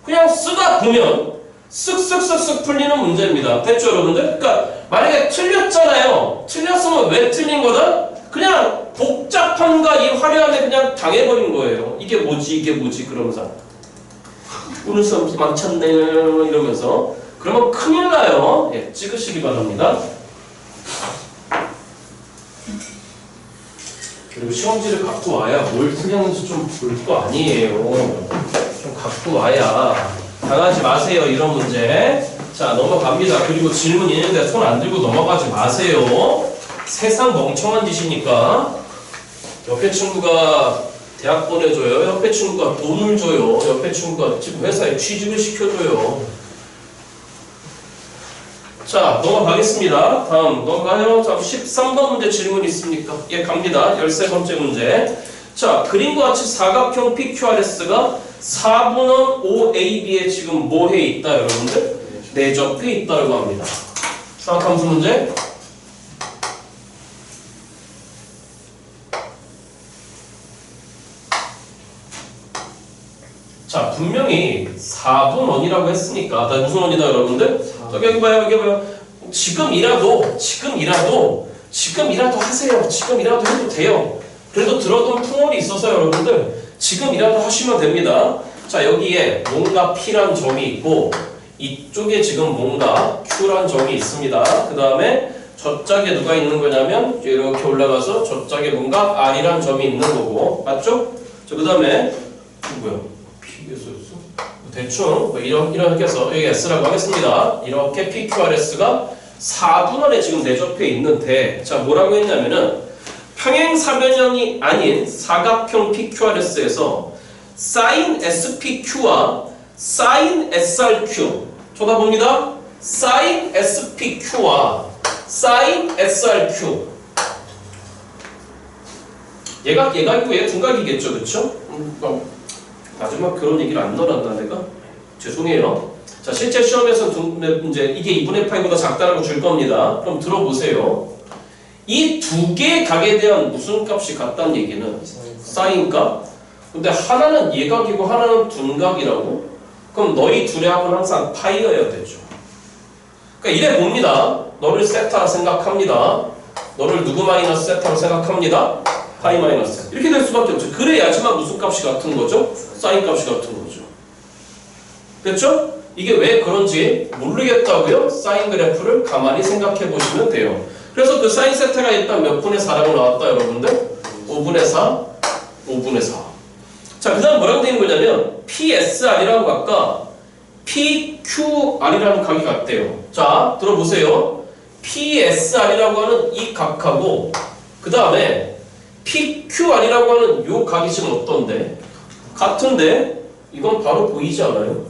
그냥 쓰다 보면 쓱쓱쓱쓱 풀리는 문제입니다. 됐죠, 여러분들? 그러니까 만약에 틀렸잖아요. 틀렸으면 왜 틀린 거다? 그냥 복잡함과 이 화려함에 그냥 당해버린 거예요. 이게 뭐지, 이게 뭐지, 그러면서 오늘 수업 망쳤네요 이러면서. 그러면 큰일 나요. 예, 찍으시기 바랍니다. 그리고 시험지를 갖고 와야 뭘 틀렸는지 좀 볼 거 아니에요. 좀 갖고 와야 당하지 마세요, 이런 문제. 자, 넘어갑니다. 그리고 질문 있는데 손 안 들고 넘어가지 마세요. 세상 멍청한 짓이니까. 옆에 친구가 대학 보내줘요. 옆에 친구가 돈을 줘요. 옆에 친구가 지금 회사에 취직을 시켜줘요. 자, 넘어가겠습니다. 다음 넘어가요. 자, 13번 문제 질문 있습니까? 예, 갑니다. 13번째 문제. 자, 그림과 같이 사각형 PQRS가 4분원 OAB에 지금 뭐해 있다, 여러분들? 내접해 있다고 합니다. 사각함수 문제. 자, 분명히 4분원이라고 했으니까. 다 무슨 원이다, 여러분들? 저기 여기 봐요, 여기 봐요. 지금이라도 하세요. 지금이라도 해도 돼요. 그래도 들어둔 풍월이 있어서 여러분들 지금이라도 하시면 됩니다. 자, 여기에 뭔가 P란 점이 있고 이쪽에 지금 뭔가 Q란 점이 있습니다. 그 다음에 저짝에 누가 있는 거냐면 이렇게 올라가서 저짝에 뭔가 R이란 점이 있는 거고, 맞죠? 자, 그 다음에 뭐야? P에서였어? 대충 이렇게 해서 여기 S라고 하겠습니다. 이렇게 PQRS가 4분원에 지금 내접해 있는데, 자, 뭐라고 했냐면은 평행사변형이 아닌 사각형 PQRS에서 sin SPQ와 sin SRQ 쳐다봅니다. sin SPQ와 sin SRQ 얘가 있고 얘가 둔각이겠죠, 그쵸? 마지막 그런 얘기를 안 넣어놨나 내가? 죄송해요. 자, 실제 시험에서는 이제 이게 2분의 파이보다 작다라고 줄 겁니다. 그럼 들어보세요. 이 두 개의 각에 대한 무슨 값이 같다는 얘기는 사인값. 근데 하나는 예각이고 하나는 둔각이라고? 그럼 너희 둘의 합은 항상 파이여야 되죠. 그러니까 이래 봅니다. 너를 세타라 생각합니다. 너를 누구 마이너스 세타로 생각합니다. 파이 마이너스 이렇게 될 수밖에 없죠. 그래야지만 무슨 값이 같은 거죠? 사인 값이 같은 거죠. 됐죠? 이게 왜 그런지 모르겠다고요? 사인 그래프를 가만히 생각해 보시면 돼요. 그래서 그 사인 세타가 일단 몇 분의 4라고 나왔다, 여러분들? 5분의 4, 5분의 4. 자, 그 다음 뭐라고 되어 있는 거냐면 PSR이라고 아까 PQR이라는 각이 같대요. 자, 들어보세요. PSR이라고 하는 이 각하고 그 다음에 PQR이라고 하는 요 각이 지금 어떤데? 같은데 이건 바로 보이지 않아요?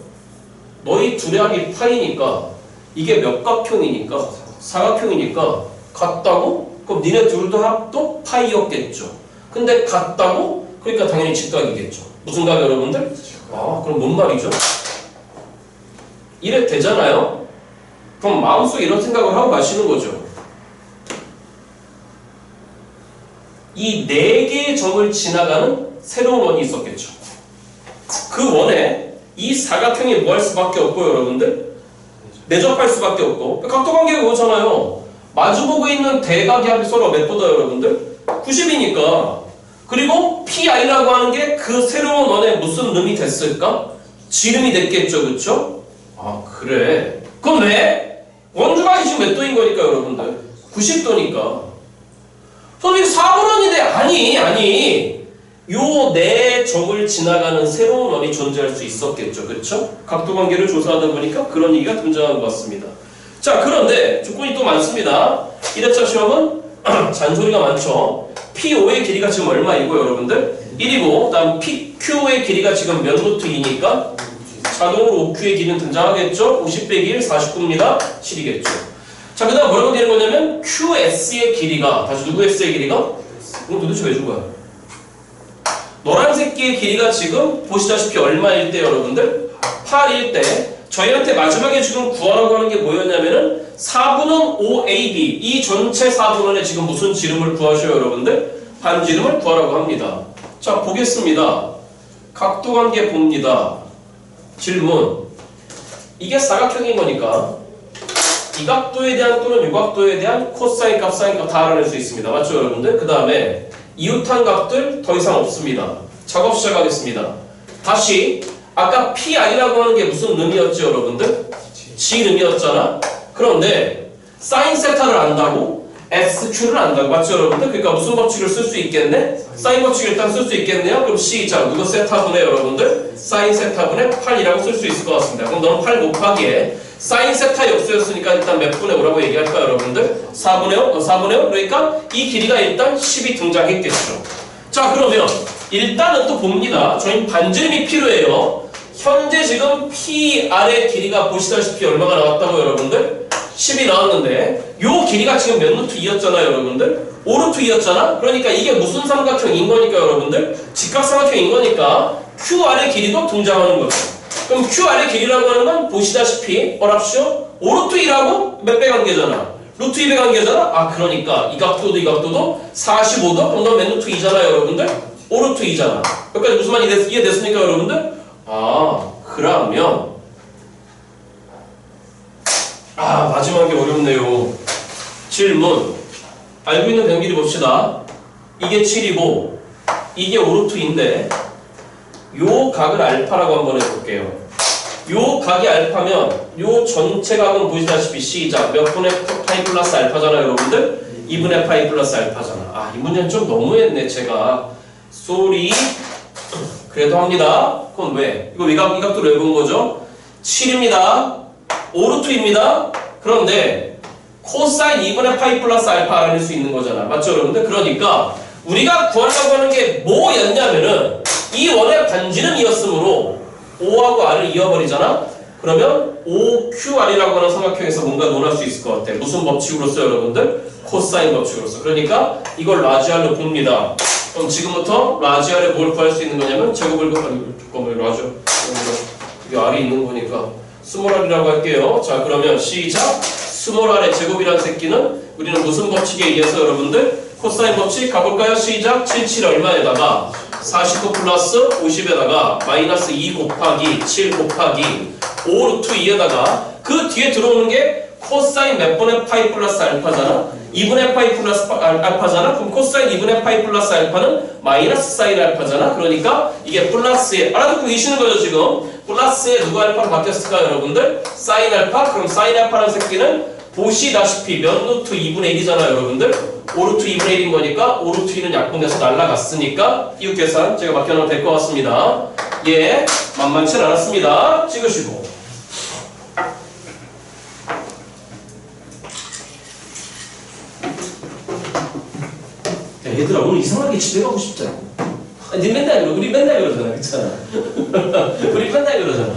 너희 둘의 합이 파이니까 이게 몇 각형이니까 사각형이니까 같다고? 그럼 니네 둘도 합도 파이였겠죠. 근데 같다고? 그러니까 당연히 직각이겠죠. 무슨 각 여러분들? 아, 그럼 뭔 말이죠? 이래 되잖아요? 그럼 마음속에 이런 생각을 하고 가시는 거죠. 이 4개의 점을 지나가는 새로운 원이 있었겠죠. 그 원에 이 사각형이 뭐 할 수밖에 없고, 여러분들? 내접할 수밖에 없고. 각도관계가 그거잖아요. 마주보고 있는 대각의 합이 서로 몇 도다, 여러분들? 90이니까. 그리고 PI라고 하는 게 그 새로운 원에 무슨 름이 됐을까? 지름이 됐겠죠, 그쵸? 아, 그래. 그럼 왜? 원주각이 지금 몇 도인 거니까, 여러분들? 90도니까. 선생님 4분원인데 아니 요 네 점을 지나가는 새로운 원이 존재할 수 있었겠죠, 그렇죠? 각도관계를 조사하다 보니까 그런 얘기가 등장한 것 같습니다. 자, 그런데 조건이 또 많습니다. 1회차 시험은 잔소리가 많죠. P5의 길이가 지금 얼마이고, 여러분들? 1이고, 다음 PQ의 길이가 지금 몇 루트 2니까 자동으로 OQ의 길이는 등장하겠죠? 50 빼기 1, 49입니다. 7이겠죠. 자, 그 다음 뭐라고 되는 거냐면 QS의 길이가, 다시 누구 S의 길이가? 그럼 도대체 왜 준 거야? 노란색 끼의 길이가 지금 보시다시피 얼마일 때, 여러분들? 8일 때 저희한테 마지막에 지금 구하라고 하는 게 뭐였냐면은 4분원 OAB, 이 전체 4분원에 지금 무슨 지름을 구하셔요, 여러분들? 반지름을 구하라고 합니다. 자, 보겠습니다. 각도관계 봅니다. 질문. 이게 사각형인 거니까 이 각도에 대한 또는 이 각도에 대한 코사인 값, 사인 값 다 알아낼 수 있습니다. 맞죠 여러분들? 그 다음에 이웃한 값들 더 이상 없습니다. 작업 시작하겠습니다. 다시 아까 PI라고 하는 게 무슨 의미였죠 여러분들? 지름이었잖아. 그런데 사인 세타를 안다고 SQ를 안다고. 맞죠 여러분들? 그러니까 무슨 법칙을 쓸 수 있겠네? 사인 법칙을 일단 쓸 수 있겠네요. 그럼 시작. 누가 세타분의 여러분들? 사인 세타분의 8이라고 쓸 수 있을 것 같습니다. 그럼 너는 8 곱하기에 사인 세타 역수였으니까 일단 몇 분의 5라고 얘기할까요 여러분들? 4분의 5? 4분의 5? 그러니까 이 길이가 일단 10이 등장했겠죠. 자 그러면 일단은 또 봅니다. 저희 반지름이 필요해요. 현재 지금 PR의 길이가 보시다시피 얼마가 나왔다고 여러분들? 10이 나왔는데 요 길이가 지금 몇 루트 2였잖아요 여러분들? 5루트 2였잖아? 그러니까 이게 무슨 삼각형인 거니까 여러분들? 직각삼각형인 거니까 QR의 길이도 등장하는 거죠. 그럼 QR의 길이라고 하는 건 보시다시피 뭐랍시오? 5루트 2라고 몇 배 관계잖아? 루트 2배 관계잖아? 아 그러니까 이 각도도 이 각도도 45도? 그럼 너 몇 루트 2잖아요 여러분들? 5루트 2잖아. 여기까지 무슨 말이 이해됐습니까 여러분들? 아 그러면 마지막에 어렵네요. 질문. 알고 있는 변길이 봅시다. 이게 7이고 이게 5루트인데 요 각을 알파라고 한번 해볼게요. 요 각이 알파면 요 전체 각은 보시다시피 시작. 몇 분의 파이 플러스 알파잖아요 여러분들? 2분의 파이 플러스 알파잖아. 이 문제는 좀 너무했네 제가. 쏘리. 그래도 합니다. 그건 왜? 이거 이 각도로 왜 본 거죠? 7입니다. 5루트입니다. 그런데 코사인 2분의 파이 플러스 알파 알아낼 수 있는 거잖아. 맞죠 여러분들? 그러니까 우리가 구하려고 하는 게 뭐였냐면은 이 원의 반지름이었으므로 5하고 R을 이어버리잖아? 그러면 OQR이라고 하는 삼각형에서 뭔가 논할 수 있을 것 같아. 무슨 법칙으로서 여러분들? 코사인 법칙으로서. 그러니까 이걸 라지알로 봅니다. 그럼 지금부터 라지알에 뭘 구할 수 있는 거냐면 제곱을 잠깐만 라지 이게 R이 있는 거니까 스몰 R이라고 할게요. 자 그러면 시작. 스몰 R의 제곱이란 새끼는 우리는 무슨 법칙에 의해서 여러분들? 코사인 법칙 가볼까요? 시작. 77 얼마에다가 49 플러스 50에다가 마이너스 2 곱하기 7 곱하기 5루트 2에다가 그 뒤에 들어오는 게 코사인 몇 분의 파이 플러스 알파잖아? 2분의 파이 플러스 알파잖아? 그럼 코사인 2분의 파이 플러스 알파는 마이너스 사인 알파잖아? 그러니까 이게 플러스에 알아듣고 계시는 거죠 지금? 플러스에 누가 알파로 바뀌었을까요 여러분들? 사인 알파? 그럼 사인 알파라는 새끼는 보시다시피 몇 루트 2분의 1이잖아요 여러분들? 5루트 2분의 1인 거니까 5루트 2는 약분돼서 날라갔으니까 이웃 계산 제가 맡겨놓으면 될 것 같습니다. 예, 만만치 않았습니다. 찍으시고 야, 얘들아 오늘 이상하게 집에 가고 싶잖아. 니 맨날 그러 우리 맨날 그러잖아 그렇잖아. 우리 맨날 그러잖아.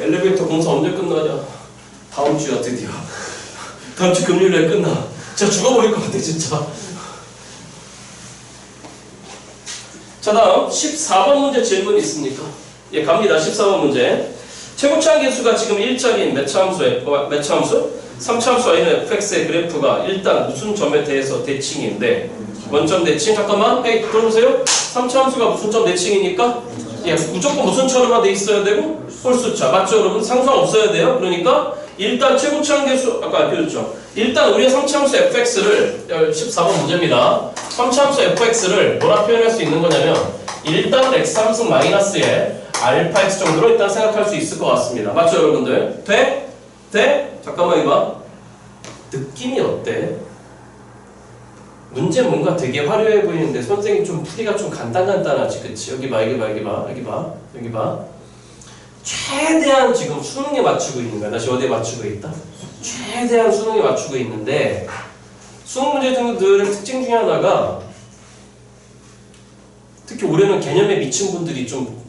엘리베이터 공사 언제 끝나냐? 다음 주야 드디어. 다음 주 금요일에 끝나. 진짜 죽어버릴 것 같아 진짜. 자 다음 14번 문제 질문 있습니까? 예 갑니다. 14번 문제. 최고차항 계수가 지금 1자리인 매차함수 3차함수 I는 fx의 그래프가 일단 무슨 점에 대해서 대칭인데 원점 대칭? 잠깐만 헤이 들어보세요. 3차함수가 무슨 점 대칭이니까 예, 무조건 무슨 처럼만 돼 있어야 되고 홀수차 맞죠 여러분? 상수항 없어야 돼요. 그러니까 일단 최고차항 계수 아까 알려줬죠. 일단 우리의 3차함수 fx를 14번 문제입니다. 3차함수 fx를 뭐라 표현할 수 있는 거냐면 일단 x 함수 마이너스에 알파 x 정도로 일단 생각할 수 있을 것 같습니다. 맞죠 여러분들? 돼? 돼? 잠깐만 이봐. 느낌이 어때? 문제 뭔가 되게 화려해 보이는데 선생님 좀 풀이가 좀 간단하지 그치? 여기 봐 여기 봐 최대한 지금 수능에 맞추고 있는 거야. 나 지금 어디에 맞추고 있다? 최대한 수능에 맞추고 있는데 수능 문제들의 특징 중에 하나가 특히 올해는 개념에 미친 분들이 좀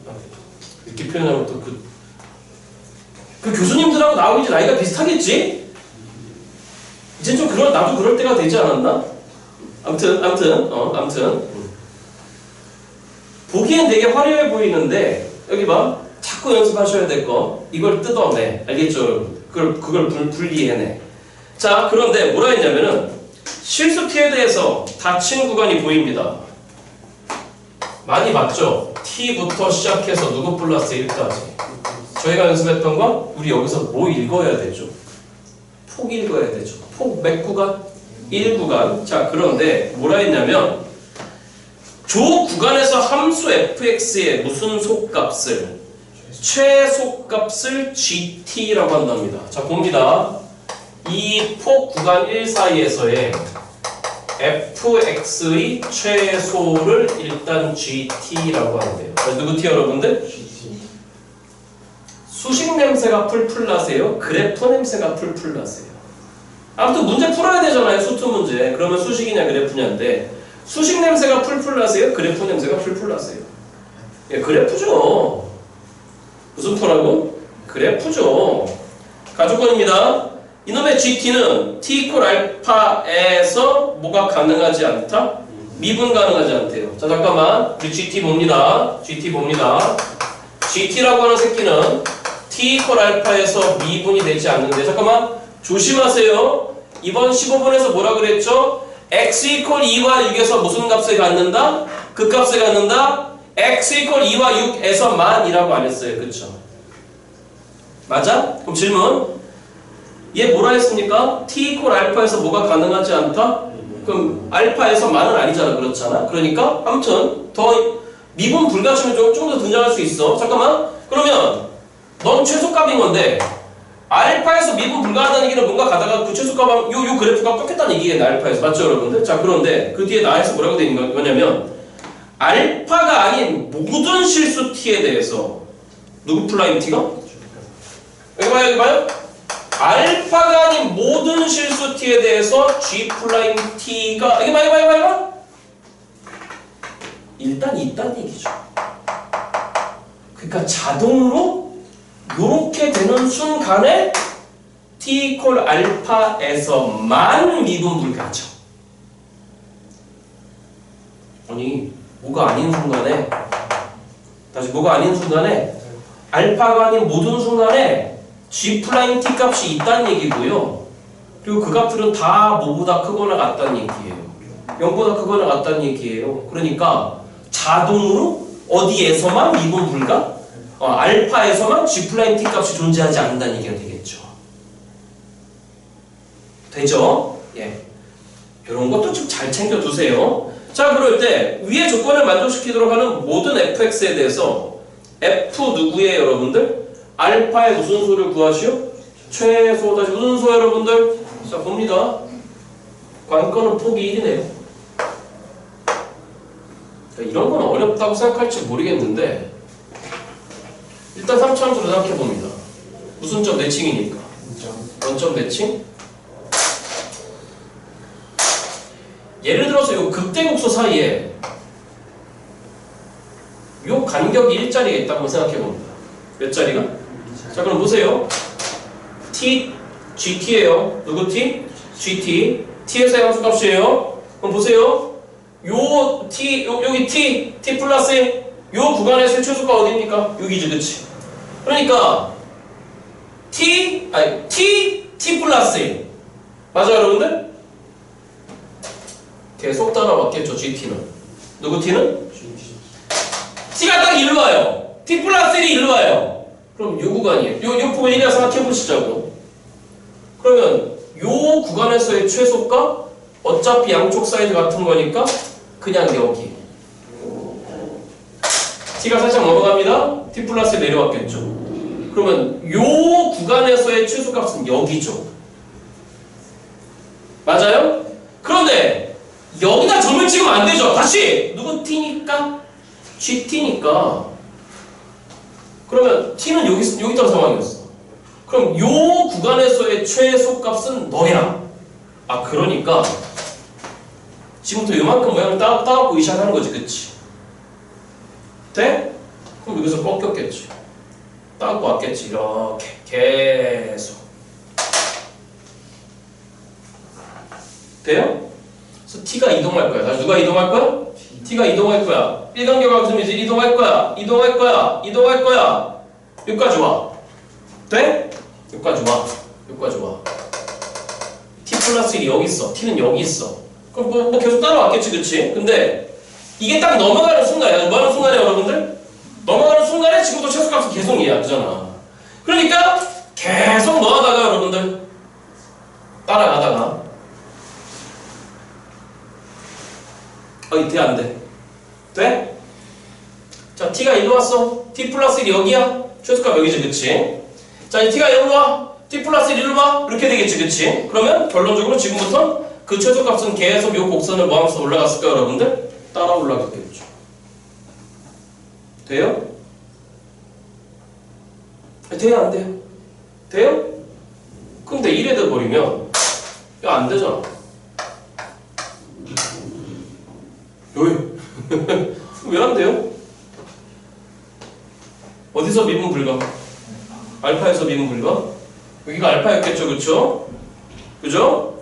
이렇게 표현하면 또 그 교수님들하고 나하고 이제 나이가 비슷하겠지? 이제 좀 나도 그럴 때가 되지 않았나? 아무튼 보기엔 되게 화려해 보이는데 여기 봐 자꾸 연습하셔야 될 거 이걸 뜯어내 알겠죠? 그걸 분리해내. 자 그런데 뭐라 했냐면은 실수 피해에 대해서 닫힌 구간이 보입니다. 많이 봤죠? t부터 시작해서 누구 플러스 1까지. 저희가 연습했던 건 우리 여기서 뭐 읽어야 되죠? 폭 읽어야 되죠. 폭 몇 구간? 1구간. 자, 그런데 뭐라 했냐면 조 구간에서 함수 fx의 무슨 속값을 최소값을 gt라고 한답니다. 자, 봅니다. 이 폭 구간 1 사이에서의 fx의 최소를 일단 gt라고 하는데요. 누구 t 여러분들? 수식 냄새가 풀풀 나세요? 그래프 냄새가 풀풀 나세요? 아무튼 문제 풀어야 되잖아요. 수투 문제. 그러면 수식이냐 그래프냐인데 수식 냄새가 풀풀 나세요? 그래프 냄새가 풀풀 나세요? 예, 그래프죠. 무슨 표라고? 그래프죠. 가족권입니다. 이놈의 GT는 T 이퀄 알파에서 뭐가 가능하지 않다? 미분 가능하지 않대요. 자, 잠깐만. 우리 GT 봅니다. GT 봅니다. GT라고 하는 새끼는 T 이퀄 알파에서 미분이 되지 않는데, 잠깐만. 조심하세요. 이번 15번에서 뭐라 그랬죠? x 이퀄 2와 6에서 무슨 값을 갖는다? 그 값을 갖는다? x 이퀄 2와 6에서만 이라고 안 했어요. 그쵸? 맞아? 그럼 질문. 얘 뭐라 했습니까? t 이퀄 알파에서 뭐가 가능하지 않다? 그럼 알파에서만은 아니잖아. 그렇잖아. 그러니까 아무튼 더 미분 불가침이 좀 더 등장할 수 있어. 잠깐만. 그러면 넌 최소값인 건데 알파에서 미분 불가하다는 얘기는 뭔가 가다가 그 최소값 요 그래프가 꺾였다는 얘기예요. 알파에서. 맞죠 여러분들? 자, 그런데 그 뒤에 나에서 뭐라고 되어 있는 거냐면 알파가 아닌 모든 실수 t에 대해서 누구 플라임 t가? 여기 봐요. 여기 봐요. 알파가 아닌 모든 실수 t에 대해서 g 플라임 t가 여기 봐요. 일단 있다는 얘기죠. 그러니까 자동으로 요렇게 되는 순간에 t 이퀄 알파에서만 미분 불가죠. 아니 뭐가 아닌 순간에 다시 뭐가 아닌 순간에 알파가 아닌 모든 순간에 g 플라임 t 값이 있다는 얘기고요. 그리고 그 값들은 다 뭐보다 크거나 같다는 얘기예요. 0보다 크거나 같다는 얘기예요. 그러니까 자동으로 어디에서만 미분 불가? 알파에서만 g 플라임 t 값이 존재하지 않는다는 얘기가 되겠죠. 되죠? 예. 이런 것도 좀 잘 챙겨두세요. 자, 그럴 때 위의 조건을 만족시키도록 하는 모든 fx에 대해서 f 누구예요, 여러분들? 알파의 무슨 수를 구하시오? 최소. 다시 무슨 수 여러분들? 자, 봅니다. 관건은 폭이 1이네요. 이런 건 어렵다고 생각할지 모르겠는데 일단 3차원으로 생각해봅니다. 무슨 점 내칭이니까? 원점 내칭? 예를 들어서 이 극대국소 사이에 이 간격이 1자리가 있다고 생각해봅니다. 몇 자리가? 자, 그럼 보세요. t, gt예요. 누구 t? gt. t에서의 함수값이에요. 그럼 보세요. 요 t, 여기 t 플러스 요 구간에서의 최소가 어디입니까? 여기지, 그치? 그러니까 t 플러스 1 맞아요, 여러분들? 계속 따라왔겠죠, gt는. 누구 t는? t가 딱 일로 와요. t 플러스 1이 일로 와요. 그럼 요 구간이에요. 요 폭을 1이라 생각해보시자고. 그러면 요 구간에서의 최소가 어차피 양쪽 사이드 같은 거니까 그냥 여기. t가 살짝 넘어갑니다. t 플러스 내려왔겠죠. 그러면 요 구간에서의 최소값은 여기죠. 맞아요? 그런데 여기다 점을 찍으면 안 되죠. 다시 누구 t니까? gt니까. 그러면 t는 여기 있다는 상황이었어. 그럼 요 구간에서의 최소값은 너희랑. 아, 그러니까 지금부터 요만큼 모양을 따갖고 의시하는 거지, 그치? 돼? 그럼 여기서 꺾였겠지. 따갖고 왔겠지. 이렇게 계속. 돼요? 그래서 t가 이동할 거야. 다시 누가 이동할 거야? t가 이동할 거야. 1간격 함수면 이동할 거야. 이동할 거야. 여기까지 와. 돼? 여기까지 와. t 플러스 1이 여기 있어. t는 여기 있어. 그럼 뭐 계속 따라왔겠지, 그치? 근데 이게 딱 넘어가는 순간이야. 뭐 하는 순간이에요, 여러분들? 넘어가는 순간에 지금도 최소값은 계속 2야. 그잖아. 그러니까 계속 뭐 하다가 여러분들 따라가다가 돼? 안 돼? 돼? 자, t가 1로 왔어. t 플러스 1이 여기야. 최소값 여기지, 그치? 자, 이 t가 0로 와. t 플러스 1로 와. 이렇게 되겠지, 그치? 그러면 결론적으로 지금부터 그 최소값은 계속 요 곡선을 뭐 하면서 올라갔을까요, 여러분들? 따라 올라가겠죠. 돼요? 돼요, 안 돼요? 돼요? 근데 이래 돼버리면 이거 안 되잖아. 왜 안 돼요? 어디서 미분 불가? 알파에서 미분 불가? 여기가 알파였겠죠, 그쵸? 그죠?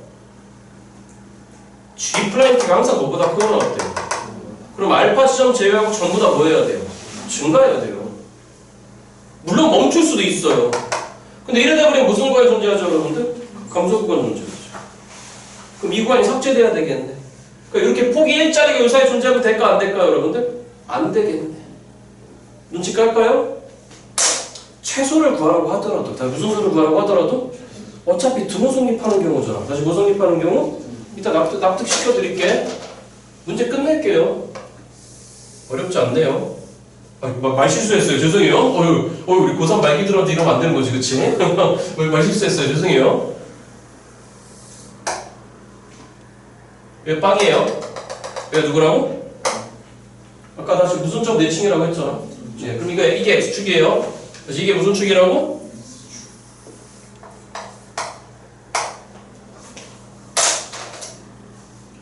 G'가 항상 그거보다 크거나 어때요? 그럼 알파 지점 제외하고 전부 다 뭐 해야 돼요? 증가해야 돼요. 물론 멈출 수도 있어요. 근데 이래 돼버리면 무슨 구간이 존재하죠, 여러분들? 감소 구간 존재하죠. 그럼 이 구간이 삭제돼야 되겠네. 그러니까 이렇게 폭이 1짜리가 요 사이에 존재하면 될까 안 될까요, 여러분들? 안 되겠네. 눈치 깔까요? 최소를 구하라고 하더라도, 다 무슨 수를 구하라고 하더라도 어차피 등호 성립하는 경우잖아. 다시 뭐 성립하는 경우? 이따 납득시켜 드릴게. 문제 끝낼게요. 어렵지 않네요. 말 실수했어요. 죄송해요. 우리 고3 말기 들어도 이러면 안 되는 거지, 그치? 말 실수했어요. 죄송해요. 왜 빵이에요? 왜 누구라고? 아까 다시 무슨 점 내칭이라고 했잖아. 네, 그럼 이게 X축이에요. 그래서 이게 무슨 축이라고?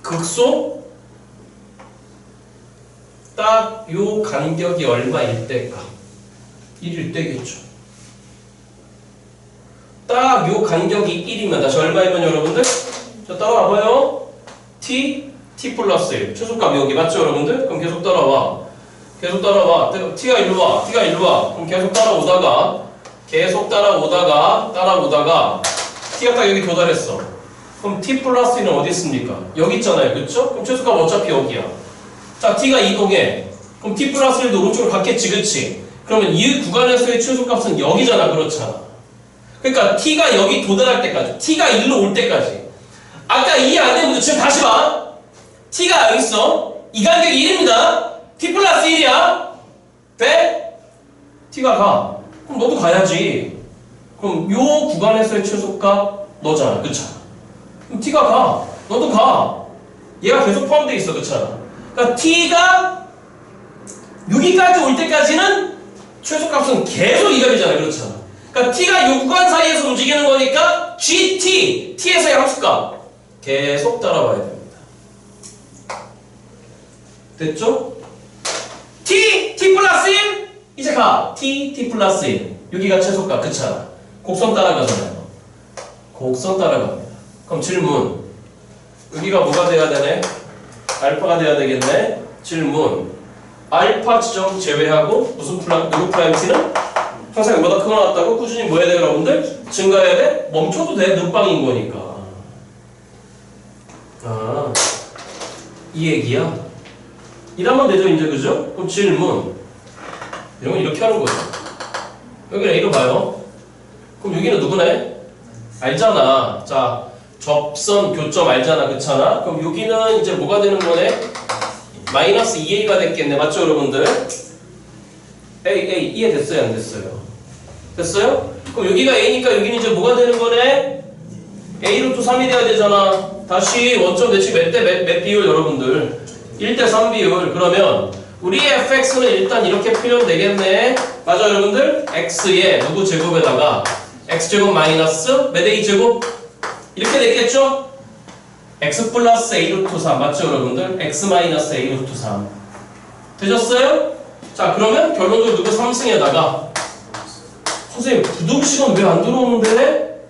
극소? 딱 요 간격이 얼마일 때일까? 1일 때겠죠. 딱 요 간격이 1이면 다시 얼마이면 여러분들? 자, 따라와봐요. t 플러스 1. 최소값이 여기 맞죠, 여러분들? 그럼 계속 따라와. 계속 따라와. t가 일로 와. t가 일로 와. 그럼 계속 따라오다가 t가 딱 여기 도달했어. 그럼 t 플러스 1은 어디 있습니까? 여기 있잖아요. 그쵸? 그럼 최소값 어차피 여기야. 자, t가 이동해. 그럼 t 플러스 1도 오른쪽으로 갔겠지, 그치? 그러면 이 구간에서의 최소값은 여기잖아, 그렇잖아. 그러니까 t가 여기 도달할 때까지, t가 1로 올 때까지. 아까 이해 안 되는 분들 지금 다시 봐. t가 여기 있어. 이 간격이 1입니다. t 플러스 1이야. 돼? t가 가. 그럼 너도 가야지. 그럼 요 구간에서의 최소값 너잖아, 그쵸? 그럼 t가 가. 너도 가. 얘가 계속 포함되어 있어, 그쵸? 그러니까 t가 여기까지 올 때까지는 최소값은 계속 이각이잖아요, 그렇잖아. 그러니까 t가 요 구간 사이에서 움직이는 거니까 t에서의 함수값 계속 따라와야 됩니다. 됐죠? t 플러스 1 이제 가. t 플러스 1 여기가 최소값, 그렇잖아. 곡선 따라가잖아요. 곡선 따라갑니다. 그럼 질문. 여기가 뭐가 돼야 되네? 알파가 돼야 되겠네. 질문. 알파 지점 제외하고 무슨 누구 프라임 t는 항상 이거보다 크거 나왔다고 꾸준히 뭐 해야 돼, 여러분들? 증가해야 돼? 멈춰도 돼. 눈빵인 거니까. 아, 이 얘기야. 이러면 되죠, 이제, 그죠? 그럼 질문. 이런 건 이렇게 하는 거죠. 여기는 A로 봐요. 그럼 여기는 누구네? 알잖아. 자, 접선, 교점 알잖아. 그렇잖아? 그럼 여기는 이제 뭐가 되는 거네? 마이너스 2a가 됐겠네. 맞죠, 여러분들? A, 이해됐어요? 안 됐어요? 됐어요? 그럼 여기가 a니까 여기는 이제 뭐가 되는 거네? a로 또 3이 돼야 되잖아. 다시 원점 대칭 몇 비율, 여러분들? 1대3 비율. 그러면 우리의 fx는 일단 이렇게 표현되겠네. 맞아, 여러분들? x에 누구 제곱에다가 x제곱 마이너스 몇 a제곱? 이렇게 됐겠죠? x 플러스 a 루트 3 맞죠, 여러분들? x 마이너스 a 루트 3 되셨어요? 자, 그러면 결론적으로 누구 3승에다가 선생님 부등식은 왜 안 들어오는데?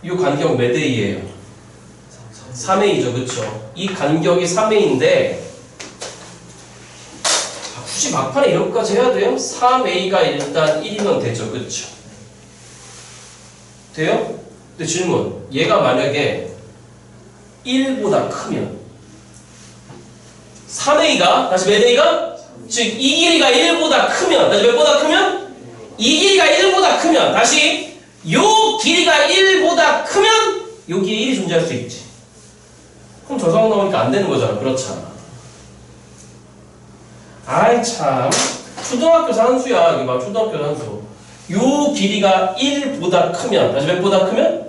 이 간격 몇 a예요? 3a죠, 그쵸? 이 간격이 3a인데 굳이 막판에 이런 것까지 해야 돼요? 3a가 일단 1이면 되죠, 그쵸? 돼요? 근데 질문, 얘가 만약에 1보다 크면 3a가 다시 몇 a가? 즉 이 길이가 1보다 크면 다시 몇보다 크면? 이 길이가 1보다 크면 다시 요 길이가 1보다 크면 여기에 1이 존재할 수 있지. 그럼 저 상황 나오니까 안 되는 거잖아. 그렇잖아. 아이 참 초등학교 산수야. 이게 막 초등학교 산수. 요 길이가 1보다 크면 다시 몇보다 크면?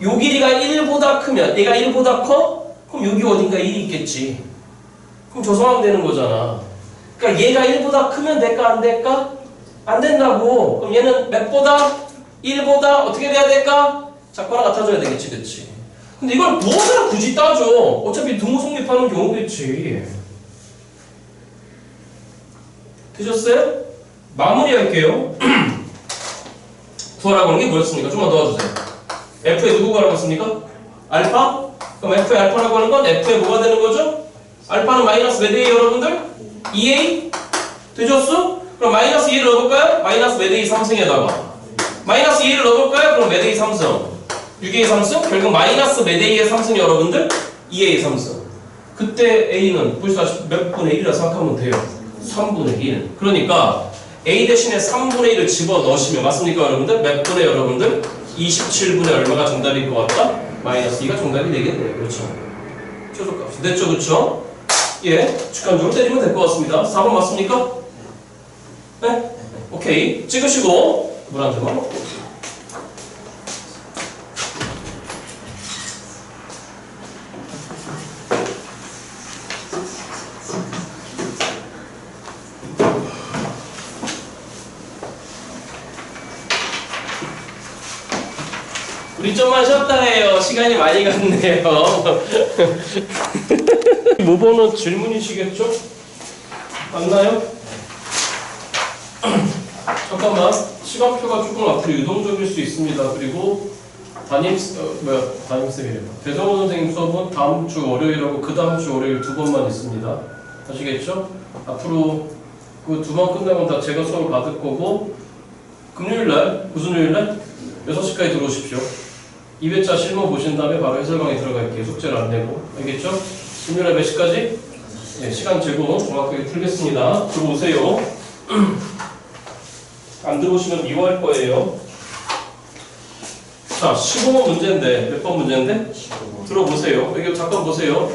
요 길이가 1보다 크면 얘가 1보다 커? 그럼 여기 어딘가 1이 있겠지. 그럼 저 상황 되는 거잖아. 그러니까 얘가 1보다 크면 될까 안 될까? 안 된다고. 그럼 얘는 몇보다? 1보다 어떻게 돼야 될까? 작고 하나 같아져야 되겠지. 그치? 근데 이걸 무엇을 굳이 따져? 어차피 등호 성립하는 경우겠지. 되셨어요? 마무리할게요. 구하라고 하는 게 뭐였습니까? 좀만 도와주세요. F에 누구 구하라고 했습니까? 알파? 그럼 F의 알파라고 하는 건 F에 뭐가 되는 거죠? 알파는 마이너스 몇 A예요 여러분들? 2A? 되셨어? 그럼 마이너스 2를 넣어볼까요? 마이너스 몇 A 3승에다가 마이너스 2를 넣어볼까요? 그럼 몇 A 3승? 6A 3승? 결국 마이너스 몇 A의 3승이 여러분들? 2A 3승. 그때 A는 보시다시피 몇 분의 1이라 생각하면 돼요. 3분의 1. 그러니까 A 대신에 3분의 1을 집어넣으시면 맞습니까 여러분들? 몇 분의 여러분들? 27분의 얼마가 정답일 것 같다? 마이너스 2가 정답이 되겠네요. 그렇죠? 최소값. 됐죠? 그렇죠? 예, 직관적으로 때리면 될 것 같습니다. 4번 맞습니까? 네? 오케이. 찍으시고 물 한 잔만 먹고. 우리 좀만 쉬었다 해요. 시간이 많이 갔네요. 모번은 질문이시겠죠? 맞나요? 잠깐만. 시간표가 조금 앞으로 유동적일 수 있습니다. 그리고 담임쌤이래요. 배정호 선생님 수업은 다음 주 월요일하고 그 다음 주 월요일 2번만 있습니다. 아시겠죠? 앞으로 그 2번 끝나면 다 제가 수업을 받을 거고 금요일날, 무슨 요일날? 6시까지 들어오십시오. 2회차 실무 보신 다음에 바로 해설강에 들어갈게요. 숙제를 안 내고. 알겠죠? 금요일에 몇 시까지? 네, 시간 제공 정확하게 풀겠습니다. 들어오세요. 안 들어오시면 미워할 거예요. 자, 15번 문제인데, 몇 번 문제인데? 15번. 들어보세요. 여기 잠깐 보세요.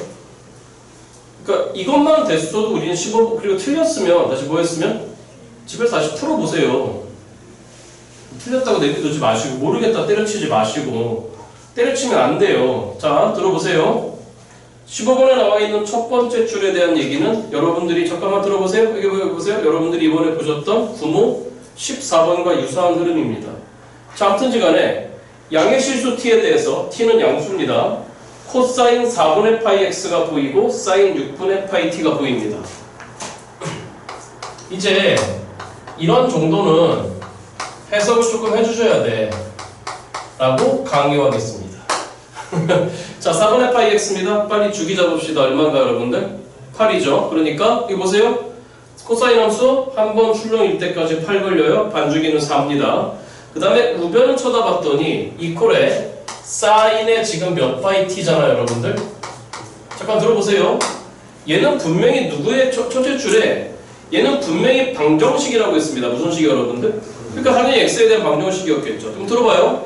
그러니까 이것만 됐어도 우리는 15번, 그리고 틀렸으면, 다시 뭐 했으면? 집에서 다시 풀어보세요. 틀렸다고 내비두지 마시고, 모르겠다 때려치지 마시고, 때려치면 안 돼요. 자, 들어보세요. 15번에 나와 있는 첫 번째 줄에 대한 얘기는 여러분들이 잠깐만 들어보세요. 여기 보세요. 여러분들이 이번에 보셨던 구모 14번과 유사한 흐름입니다. 자, 아무튼지 간에 양의 실수 t에 대해서 t는 양수입니다. 코사인 4분의 파이 x가 보이고 사인 6분의 파이 t가 보입니다. 이제 이런 정도는 해석을 조금 해주셔야 돼 라고 강요하겠습니다. 자, 4분의 파이 x입니다. 빨리 주기 잡읍시다. 얼마인가 여러분들? 8이죠. 그러니까 이거 보세요. 코사인 함수 한 번 출렁일 때까지 8 걸려요. 반주기는 4입니다. 그 다음에 우변을 쳐다봤더니 이퀄에 사인에 지금 몇 파이 t잖아요 여러분들. 잠깐 들어보세요. 얘는 분명히 누구의 첫째 줄에 얘는 분명히 방정식이라고 했습니다. 무슨 식이 여러분들? 그러니까 당연히 x에 대한 방정식이었겠죠. 그럼 들어봐요.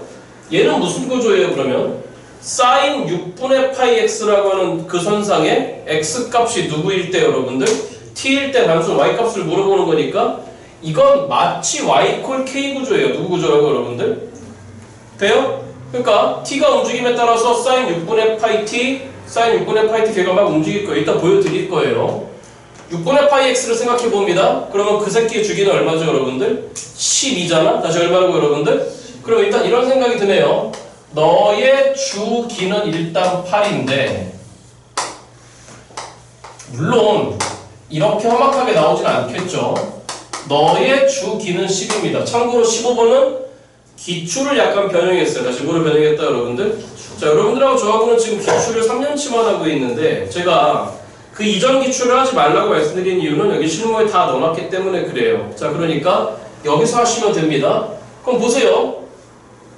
얘는 무슨 구조예요 그러면? 사인 6분의 파이 x라고 하는 그 선상에 x 값이 누구일 때 여러분들? t일 때 단순 y 값을 물어보는 거니까 이건 마치 y 콜 k 구조예요. 누구 구조라고 여러분들? 돼요? 그러니까 t가 움직임에 따라서 사인 6분의 파이 t, 사인 6분의 파이 t 걔가 막 움직일 거예요. 이따 보여드릴 거예요. 6분의 파이 x를 생각해 봅니다. 그러면 그 새끼의 주기는 얼마죠 여러분들? 12잖아? 다시 얼마라고 여러분들? 그럼 일단 이런 생각이 드네요. 너의 주기는 일단 8인데 물론 이렇게 험악하게 나오진 않겠죠. 너의 주기는 10입니다. 참고로 15번은 기출을 약간 변형했어요. 다시 뭐를 변형했다 여러분들? 자, 여러분들하고 저하고는 지금 기출을 3년치만 하고 있는데 제가 그 이전 기출을 하지 말라고 말씀드린 이유는 여기 실무에 다 넣어놨기 때문에 그래요. 자, 그러니까 여기서 하시면 됩니다. 그럼 보세요.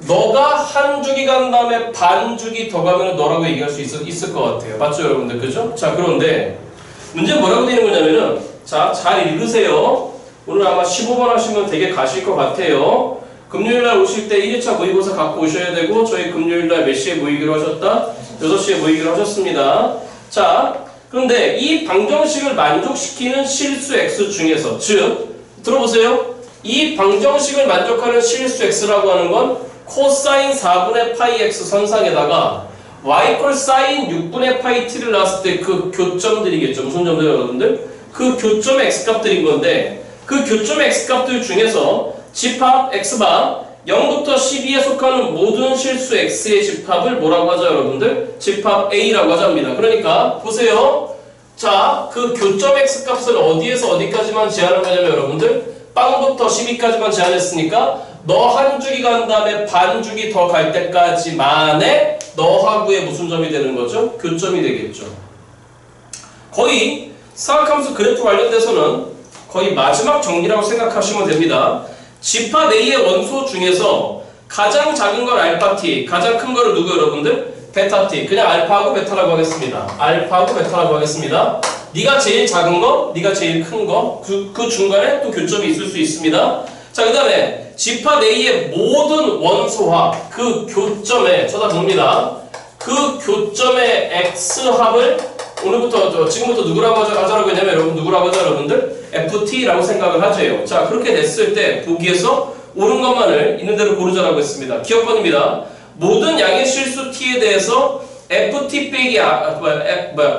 너가 한 주기 간 다음에 반 주기 더 가면 너라고 얘기할 수 있을 것 같아요. 맞죠, 여러분들? 그죠? 자, 그런데 문제 뭐라고 되는 거냐면은 자, 잘 읽으세요. 오늘 아마 15번 하시면 되게 가실 것 같아요. 금요일날 오실 때 1일차 모의고사 갖고 오셔야 되고 저희 금요일날 몇 시에 모이기로 하셨다? 6시에 모이기로 하셨습니다. 자, 그런데 이 방정식을 만족시키는 실수 x 중에서 즉 들어보세요. 이 방정식을 만족하는 실수 x라고 하는 건 코사인 4분의 파이 x 선상에다가 y 콜 사인 6분의 파이 t를 나왔을 때 그 교점들이겠죠. 무슨 점들 여러분들? 그 교점의 x값들인 건데 그 교점의 x값들 중에서 집합 x바 0부터 12에 속하는 모든 실수 x의 집합을 뭐라고 하죠, 여러분들? 집합 a라고 하자입니다. 그러니까 보세요. 자, 그 교점 x 값을 어디에서 어디까지만 제한한 거냐면 여러분들 빵부터 12까지만 제한했으니까 너 한 주기 간 다음에 반 주기 더 갈 때까지만의 너하고의 무슨 점이 되는 거죠? 교점이 되겠죠. 거의 사각함수 그래프 관련돼서는 거의 마지막 정리라고 생각하시면 됩니다. 집합 A의 원소 중에서 가장 작은 걸 알파 t, 가장 큰 거를 누구 여러분들? 베타 t. 그냥 알파하고 베타라고 하겠습니다. 알파하고 베타라고 하겠습니다. 네가 제일 작은 거, 네가 제일 큰 거, 그 중간에 또 교점이 있을 수 있습니다. 자, 그 다음에 집합 A의 모든 원소와 그 교점에 쳐다봅니다. 그 교점의 x합을 오늘부터 지금부터 누구라고 하자라고 했냐면 여러분 누구라고 하죠 여러분들? ft라고 생각을 하죠. 자, 그렇게 됐을 때 보기에서 옳은 것만을 있는 대로 고르자라고 했습니다. 기억번입니다. 모든 양의 실수 t에 대해서 ft 빼기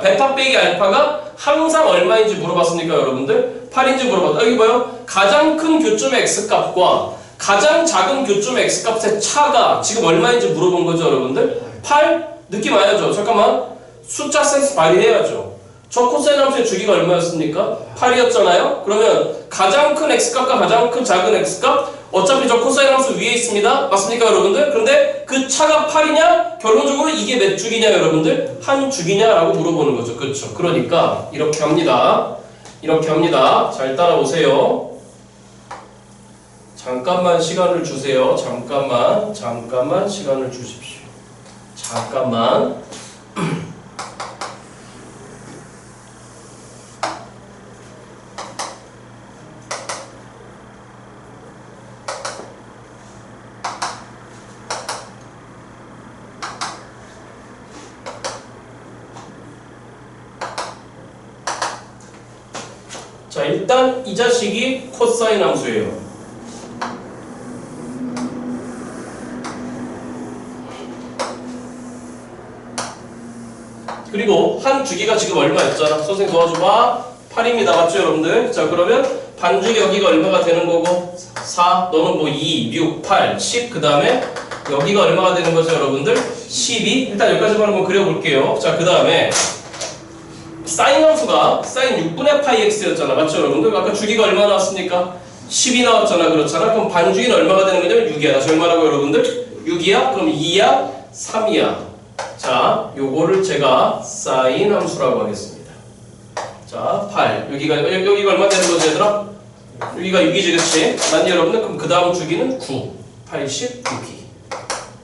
베타 빼기 알파가 항상 얼마인지 물어봤으니까 여러분들 8인지 물어봤다. 여기 봐요. 가장 큰 교점의 x값과 가장 작은 교점의 x값의 차가 지금 얼마인지 물어본 거죠 여러분들? 8? 느낌 와야죠. 잠깐만. 숫자 센스 발휘해야죠. 저 코사인 함수의 주기가 얼마였습니까? 8이었잖아요? 그러면 가장 큰 x값과 가장 큰 작은 x값 어차피 저 코사인 함수 위에 있습니다. 맞습니까 여러분들? 그런데 그 차가 8이냐? 결론적으로 이게 몇 주기냐 여러분들? 한 주기냐라고 물어보는 거죠. 그렇죠. 그러니까 이렇게 합니다. 이렇게 합니다. 잘 따라오세요. 잠깐만 시간을 주세요. 잠깐만 시간을 주십시오. 잠깐만. 자, 일단 이 자식이 코사인 함수예요. 그리고 한 주기가 지금 얼마였잖아. 선생님 도와줘봐. 8입니다. 맞죠 여러분들? 자, 그러면 반주기 여기가 얼마가 되는 거고 4, 너는 뭐 2, 6, 8, 10 그 다음에 여기가 얼마가 되는 거죠 여러분들? 12. 일단 여기까지만 한번 그려볼게요. 자, 그 다음에 사인 함수가 사인 6분의 파이 x였잖아. 맞죠 여러분들? 아까 주기가 얼마 나왔습니까? 10이 나왔잖아. 그렇잖아. 그럼 반주기는 얼마가 되는 거냐면 6이야. 다시 얼마라고 여러분들? 6이야? 그럼 2야? 3이야. 자, 요거를 제가 사인 함수라고 하겠습니다. 자, 8. 여기가 얼마 되는 거죠 얘들아? 여기가 6이지 그치? 맞니 여러분들? 그럼 그 다음 주기는 9. 86이.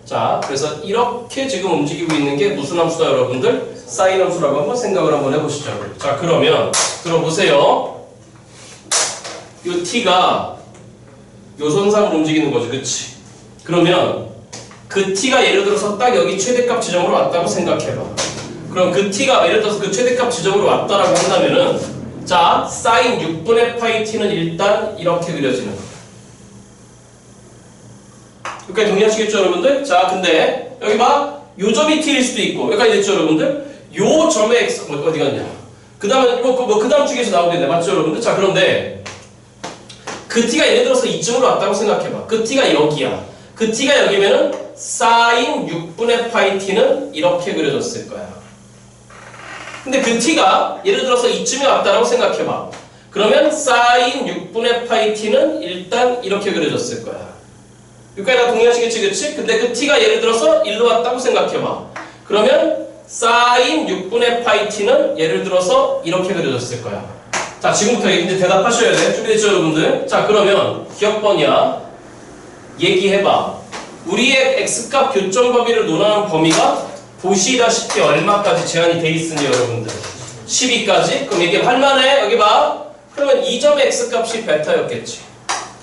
자, 그래서 이렇게 지금 움직이고 있는 게 무슨 함수다 여러분들? 사인 함수라고 한번 생각을 한번 해보시죠. 자, 그러면 들어보세요. 요 t가 요 선상으로 움직이는 거죠. 그치? 그러면 그 t가 예를 들어서 딱 여기 최대값 지점으로 왔다고 생각해봐. 그럼 그 t가 예를 들어서 그 최대값 지점으로 왔다라고 한다면은 자, 사인 6분의 파이 t는 일단 이렇게 그려지는 거예요. 여기까지 동의하시겠죠 여러분들? 자, 근데 여기 봐. 요 점이 t일 수도 있고 여기까지 됐죠 여러분들? 요 점의 x 어디 갔냐? 그 다음에 그 다음 주기에서 나오겠네. 맞죠 여러분들? 자, 그런데 그 t가 예를 들어서 이쯤으로 왔다고 생각해봐. 그 t가 여기야. 그 t가 여기면은 사인 6분의 파이 t는 이렇게 그려졌을 거야. 근데 그 t가 예를 들어서 이쯤에 왔다라고 생각해봐. 그러면 사인 6분의 파이 t는 일단 이렇게 그려졌을 거야. 여기까지 다 동의하시겠지, 그치? 근데 그 t가 예를 들어서 일로 왔다고 생각해봐. 그러면 사인 6분의 파이 t는 예를 들어서 이렇게 그려졌을 거야. 자, 지금부터 이제 대답하셔야 돼. 준비됐죠, 여러분들? 자, 그러면 기억번이야. 얘기해봐. 우리의 x값 교점 범위를 논하는 범위가 보시다시피 얼마까지 제한이 돼 있으니 여러분들 12까지? 그럼 이게 할만해? 여기 봐. 그러면 이 점의 x값이 베타였겠지.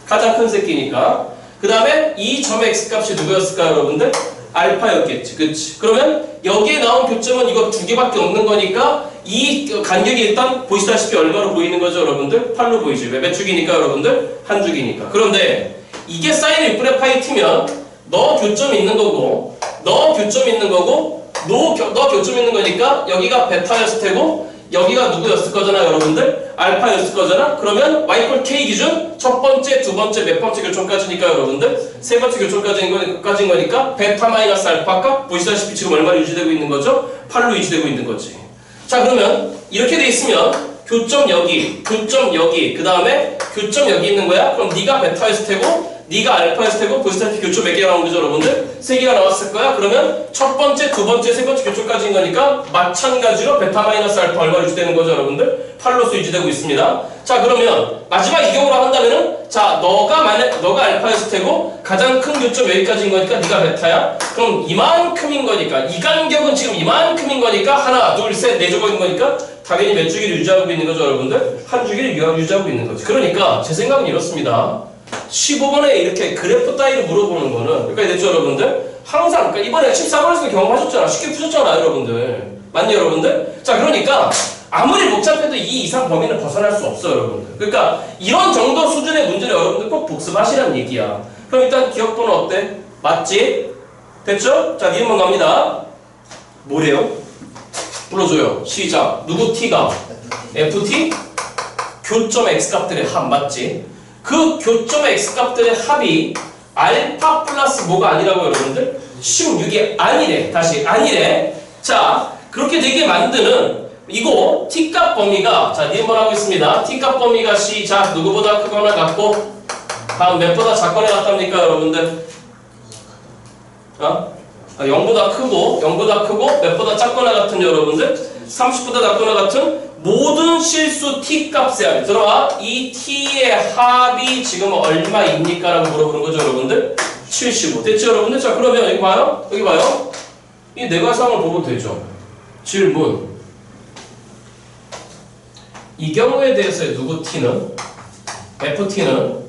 가장 큰 새끼니까. 그 다음에 이 점의 x값이 누구였을까요 여러분들? 알파였겠지. 그치? 그러면 여기에 나온 교점은 이거 두 개밖에 없는 거니까 이 간격이 일단 보시다시피 얼마로 보이는 거죠 여러분들? 8로 보이죠. 몇 축이니까 여러분들? 한 축이니까. 그런데 이게 사인 6분의 파이 t면 너 교점 있는 거고 너 교점 있는 거고 너 교점 있는 거니까 여기가 베타였을 테고 여기가 누구였을 거잖아 여러분들? 알파였을 거잖아? 그러면 y k 기준 첫 번째, 두 번째, 몇 번째 교점까지니까 여러분들? 세 번째 교점까지인 거니까 베타 마이너스 알파가 보시다시피 지금 얼마로 유지되고 있는 거죠? 8로 유지되고 있는 거지. 자 그러면 이렇게 돼 있으면 교점 여기, 그 다음에 교점 여기 있는 거야? 그럼 네가 베타였을 테고 네가 알파였을 테고 보시다시피 교점 몇 개가 나온 거죠 여러분들? 3개가 나왔을 거야? 그러면 첫 번째, 두 번째, 세 번째 교점까지인 거니까 마찬가지로 베타 마이너스 알파 얼마 유지되는 거죠 여러분들? 8로서 유지되고 있습니다. 자 그러면 마지막 이 경우로 한다면은 자 너가 알파였을 테고 가장 큰 교점 여기까지인 거니까 네가 베타야? 그럼 이만큼인 거니까 이 간격은 지금 이만큼인 거니까 하나, 둘, 셋, 네 조각인 거니까 당연히 몇 주기를 유지하고 있는 거죠 여러분들? 한 주기를 유지하고 있는 거죠. 그러니까 제 생각은 이렇습니다. 15번에 이렇게 그래프 따위를 물어보는 거는 여기까지 됐죠 여러분들? 항상 그러니까 이번에 14번에서 경험하셨잖아. 쉽게 푸셨잖아 여러분들. 맞니 여러분들? 자 그러니까 아무리 복잡해도 이 이상 범위는 벗어날 수 없어요 여러분들. 그러니까 이런 정도 수준의 문제를 여러분들 꼭 복습하시라는 얘기야. 그럼 일단 기억번호 어때? 맞지? 됐죠? 자 니은번 갑니다. 뭐래요? 불러줘요. 시작. 누구 t가? ft? 교점 x값들의 합 맞지? 그 교점 x값들의 합이 알파 플러스 뭐가 아니라고 여러분들? 16이 아니래. 다시 아니래. 자 그렇게 되게 만드는 이거 t값 범위가 자 니은번 하고 있습니다. t값 범위가 시작 누구보다 크거나 같고 다음 몇보다 작거나 같답니까 여러분들? 0보다 크고 몇보다 작거나 같은 여러분들 30보다 작거나 같은 모든 실수 t값의 합이 들어와. 이 t의 합이 지금 얼마입니까? 라고 물어보는 거죠 여러분들. 75 됐죠 여러분들? 자 그러면 여기 봐요. 이 내과상을 보면 되죠. 질문. 이 경우에 대해서의 누구 t는 ft는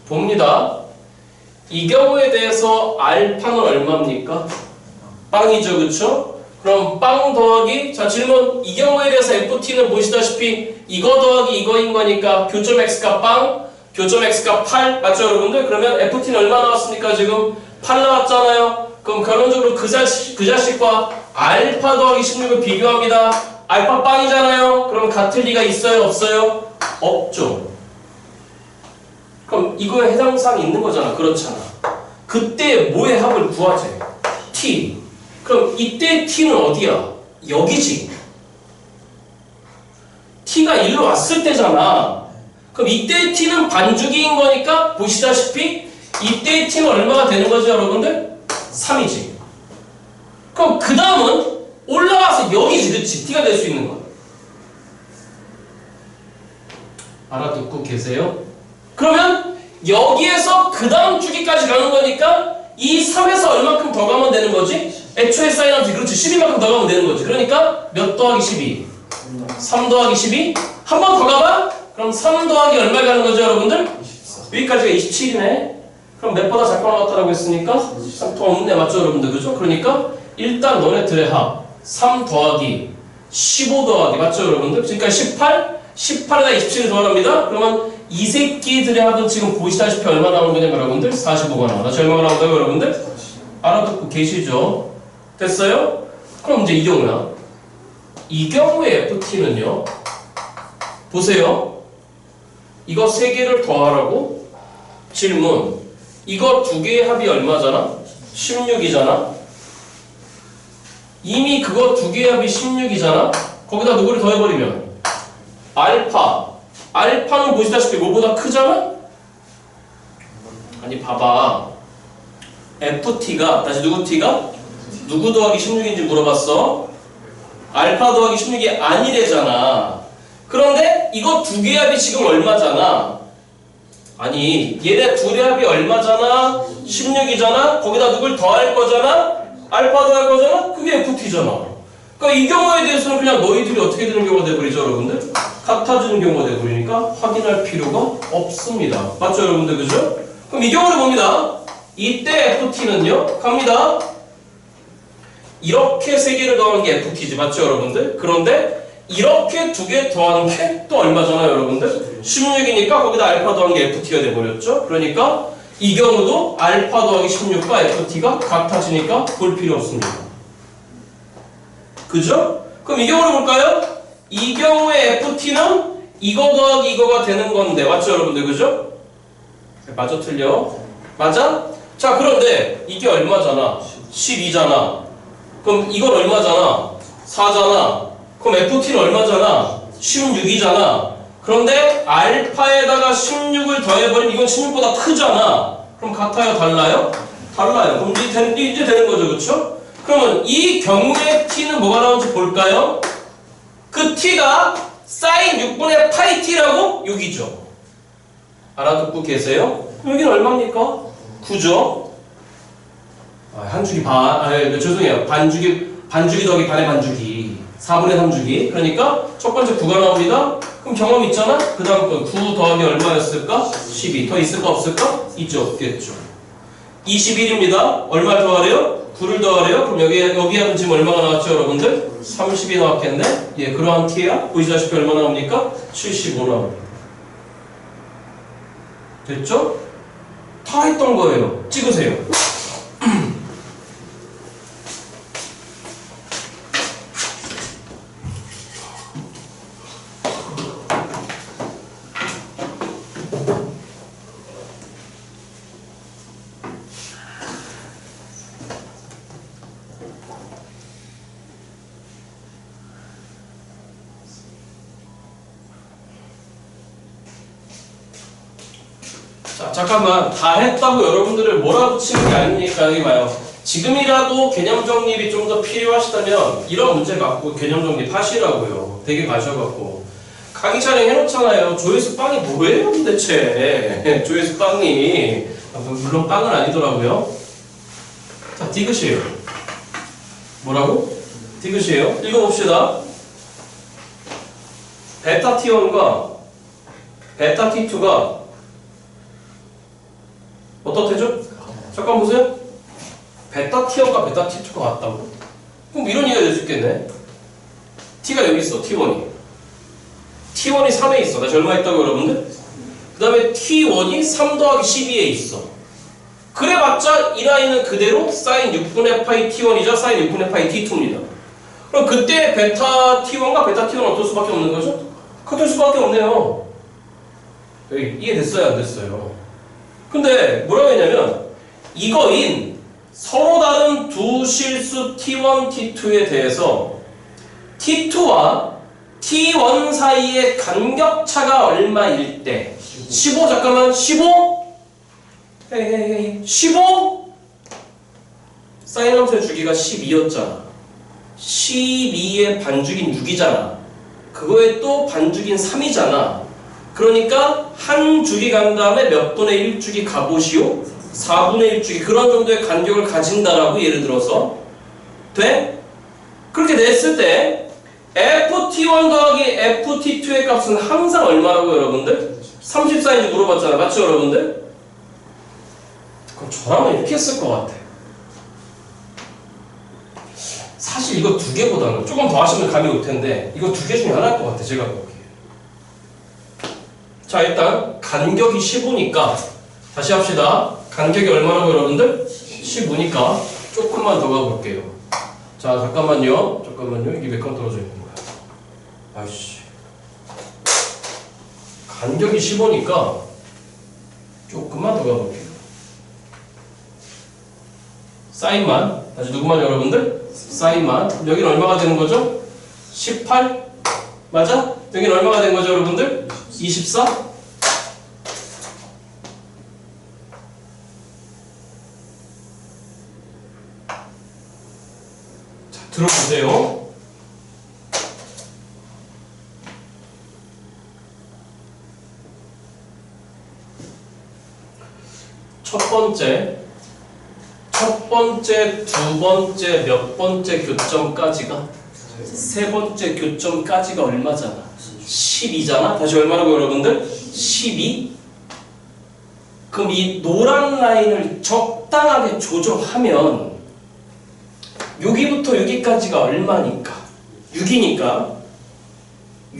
봅니다. 이 경우에 대해서 알파는 얼마입니까? 빵이죠 그쵸? 그럼 빵 더하기 자 질문 이 경우에 대해서 ft는 보시다시피 이거 더하기 이거인 거니까 교점 x값 빵 교점 x값 8 맞죠 여러분들? 그러면 ft는 얼마 나왔습니까 지금? 8 나왔잖아요. 그럼 결론적으로 그 자식과 알파 더하기 16을 비교합니다. 알파 빵이잖아요. 그럼 같을 리가 있어요 없어요? 없죠. 그럼 이거에 해당 사항이 있는 거잖아. 그렇잖아. 그때 뭐의 합을 구하지? t. 그럼 이때 t는 어디야? 여기지. t가 1로 왔을 때잖아. 그럼 이때 t는 반주기인 거니까 보시다시피 이때 t는 얼마가 되는 거죠 여러분들? 3이지. 그럼 그 다음은 올라와서 여기지. 그치? t가 될 수 있는 거. 알아듣고 계세요? 그러면 여기에서 그 다음 주기까지 가는 거니까 이 3에서 얼마큼 더 가면 되는 거지? 애초에 사인함수 그렇지 12만큼 더 가면 되는 거지. 그러니까 몇 더하기 12? 3 더하기 12? 한 번 더 가봐? 그럼 3 더하기 얼마 가는 거죠 여러분들? 24. 여기까지가 27이네. 그럼 몇보다 작거나 같다라고 했으니까 3 더 없네 맞죠 여러분들? 그죠? 그러니까 일단 너네들의 합 3 더하기 15 더하기 맞죠 여러분들? 그러니까 18에다 27을 더하랍니다. 그러면 이 새끼들의 합은 지금 보시다시피 얼마 나오는 거냐면 여러분들 45가 나온다. 얼마가 나온다고 여러분들? 알아듣고 계시죠? 됐어요? 그럼 이제 이 경우야. 이 경우의 ft는요. 보세요. 이거 3개를 더하라고? 질문. 이거 2개의 합이 얼마잖아? 16이잖아? 이미 그거 2개의 합이 16이잖아? 거기다 누구를 더해버리면 알파는 보시다시피 뭐보다 크잖아? 아니 봐봐 ft가 다시 누구 t가? 누구 더하기 16인지 물어봤어? 알파 더하기 16이 아니래잖아. 그런데 이거 2개의 합이 지금 얼마잖아? 아니 얘네 둘의 합이 얼마잖아? 16이잖아. 거기다 누굴 더할 거잖아. 알파 더할 거잖아. 그게 FT잖아. 그러니까 이 경우에 대해서는 그냥 너희들이 어떻게 되는 경우가 돼버리죠, 여러분들? 같아지는 경우가 돼버리니까 확인할 필요가 없습니다. 맞죠, 여러분들? 그죠? 그럼 이 경우를 봅니다. 이때 FT는요, 갑니다. 이렇게 세 개를 더한 게 FT지, 맞죠, 여러분들? 그런데 이렇게 두 개 더한 게 또 얼마잖아요, 여러분들? 16이니까 거기다 알파 더한 게 FT가 돼버렸죠? 그러니까 이 경우도 알파 더하기 16과 FT가 같아지니까 볼 필요 없습니다. 그죠? 그럼 이 경우를 볼까요? 이 경우에 FT는 이거 더하기 이거가 되는 건데, 맞죠, 여러분들? 그죠? 맞아, 틀려? 맞아? 자, 그런데 이게 얼마잖아? 12잖아. 그럼 이건 얼마잖아? 4잖아. 그럼 FT는 얼마잖아? 16이잖아. 그런데 알파에다가 16을 더해버리면 이건 16보다 크잖아. 그럼 같아요? 달라요? 달라요. 그럼 이제 되는 거죠. 그쵸? 그러면 이 경우에 t는 뭐가 나오는지 볼까요? 그 t가 sin 6분의 파이 t라고 여기죠. 알아듣고 계세요? 여기는 얼마입니까? 9죠? 한 주기 죄송해요. 반주기 더하기 반의 반주기. 4분의 3주기. 그러니까 첫 번째 9가 나옵니다. 그럼 경험 있잖아? 그 다음 건 9 더하기 얼마였을까? 12. 더 있을까 없을까? 있죠. 없겠죠. 21입니다. 얼마를 더하래요? 9를 더하래요? 그럼 여기하면 지금 얼마가 나왔죠, 여러분들? 30이 나왔겠네? 예, 그러한 t야. 보시다시피 얼마 나옵니까? 75 나옵니다. 됐죠? 다 했던 거예요. 찍으세요. 자, 잠깐만. 다 했다고 여러분들을 몰아붙이는 게 아니니까 여기 봐요. 지금이라도 개념 정립이 좀 더 필요하시다면 이런 문제 갖고 개념 정립 하시라고요. 되게 가셔갖고. 강의 촬영 해놓잖아요. 조회수 빵이 뭐예요 도대체. 조회수 빵이. 물론 빵은 아니더라고요. 자, 디귿이에요. 뭐라고? 디귿이에요. 읽어봅시다. 베타 T1과 베타 T2가 어떻대죠? 잠깐 보세요. 베타 T1과 베타 T2가 같다고? 그럼 이런 얘기가 될 수 있겠네. T가 여기 있어. T1이. T1이 3에 있어. 다시 얼마 있다고 여러분들? 그 다음에 T1이 3 더하기 12에 있어. 그래봤자 이 라인은 그대로 sin 6분의 파이 T1이자 sin 6분의 파이 T2입니다. 그럼 그때 베타 T1과 베타 T1은 어떨 수밖에 없는 거죠? 같을 수밖에 없네요. 여기 이해됐어요? 안 됐어요? 근데 뭐라고 했냐면 이거인 서로 다른 두 실수 T1, T2에 대해서 T2와 T1 사이의 간격차가 얼마일 때 15? 잠깐만 15? 헤이 15? 사인 함수의 주기가 12였잖아 12의 반죽인 6이잖아 그거에 또 반죽인 3이잖아 그러니까 한 주기 간 다음에 몇 분의 1주기 가보시오? 4분의 1주기 그런 정도의 간격을 가진다라고 예를 들어서 돼? 그렇게 됐을 때 FT1 더하기 FT2의 값은 항상 얼마라고 여러분들? 34인지 물어봤잖아 맞죠 여러분들? 그럼 저라면 이렇게 했을 것 같아 사실 이거 두 개보다는 조금 더 하시면 감이 올 텐데 이거 두 개 중에 하나일 것 같아 제가 보기에 자 일단 간격이 15니까 다시 합시다 간격이 얼마라고 여러분들? 15니까 조금만 더 가볼게요 자 잠깐만요 이게 몇 칸 떨어져 있는 거야 아이씨 간격이 15니까 조금만 더 가볼게요 사인만 다시 누구만 여러분들? 사인만 여기는 얼마가 되는 거죠? 18? 맞아? 여기는 얼마가 된 거죠 여러분들? 24? 자, 들어보세요. 첫 번째 번째, 두 번째, 몇 번째 교점까지가? 세 번째 교점까지가 얼마잖아? 12잖아? 다시 얼마라고 여러분들? 12? 그럼 이 노란 라인을 적당하게 조정하면 여기부터 여기까지가 얼마니까? 6이니까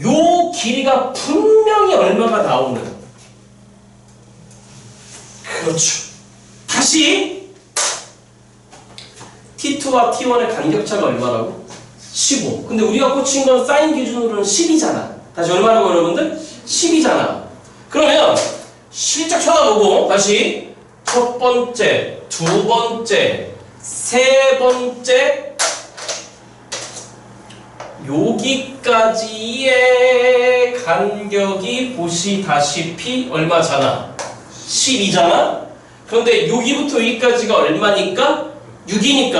요 길이가 분명히 얼마가 나오는. 그렇죠. 다시 T2와 T1의 간격차가 얼마라고? 15. 근데 우리가 꽂힌 건 사인 기준으로는 10이잖아. 다시 얼마라고 여러분들? 10이잖아. 그러면 실적 쳐다보고 다시 첫 번째, 두 번째, 세 번째 여기까지의 간격이 보시다시피 얼마잖아? 12잖아? 그런데 여기부터 여기까지가 얼마니까? 6이니까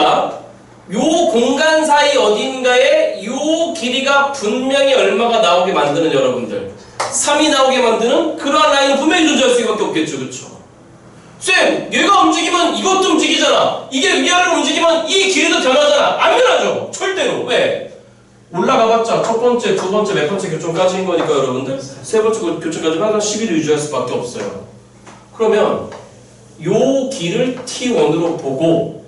요 공간 사이 어딘가에 요 길이가 분명히 얼마가 나오게 만드는 여러분들 3이 나오게 만드는 그러한 라인은 분명히 존재할 수밖에 없겠죠. 그쵸? 쌤! 얘가 움직이면 이것도 움직이잖아. 이게 위아래로 움직이면 이 길이도 변하잖아. 안 변하죠? 절대로. 왜? 올라가봤자 첫 번째, 두 번째, 몇 번째 교점까지인 거니까 여러분들 세 번째 교점까지는 항상 11을 유지할 수밖에 없어요. 그러면 요 길을 T1으로 보고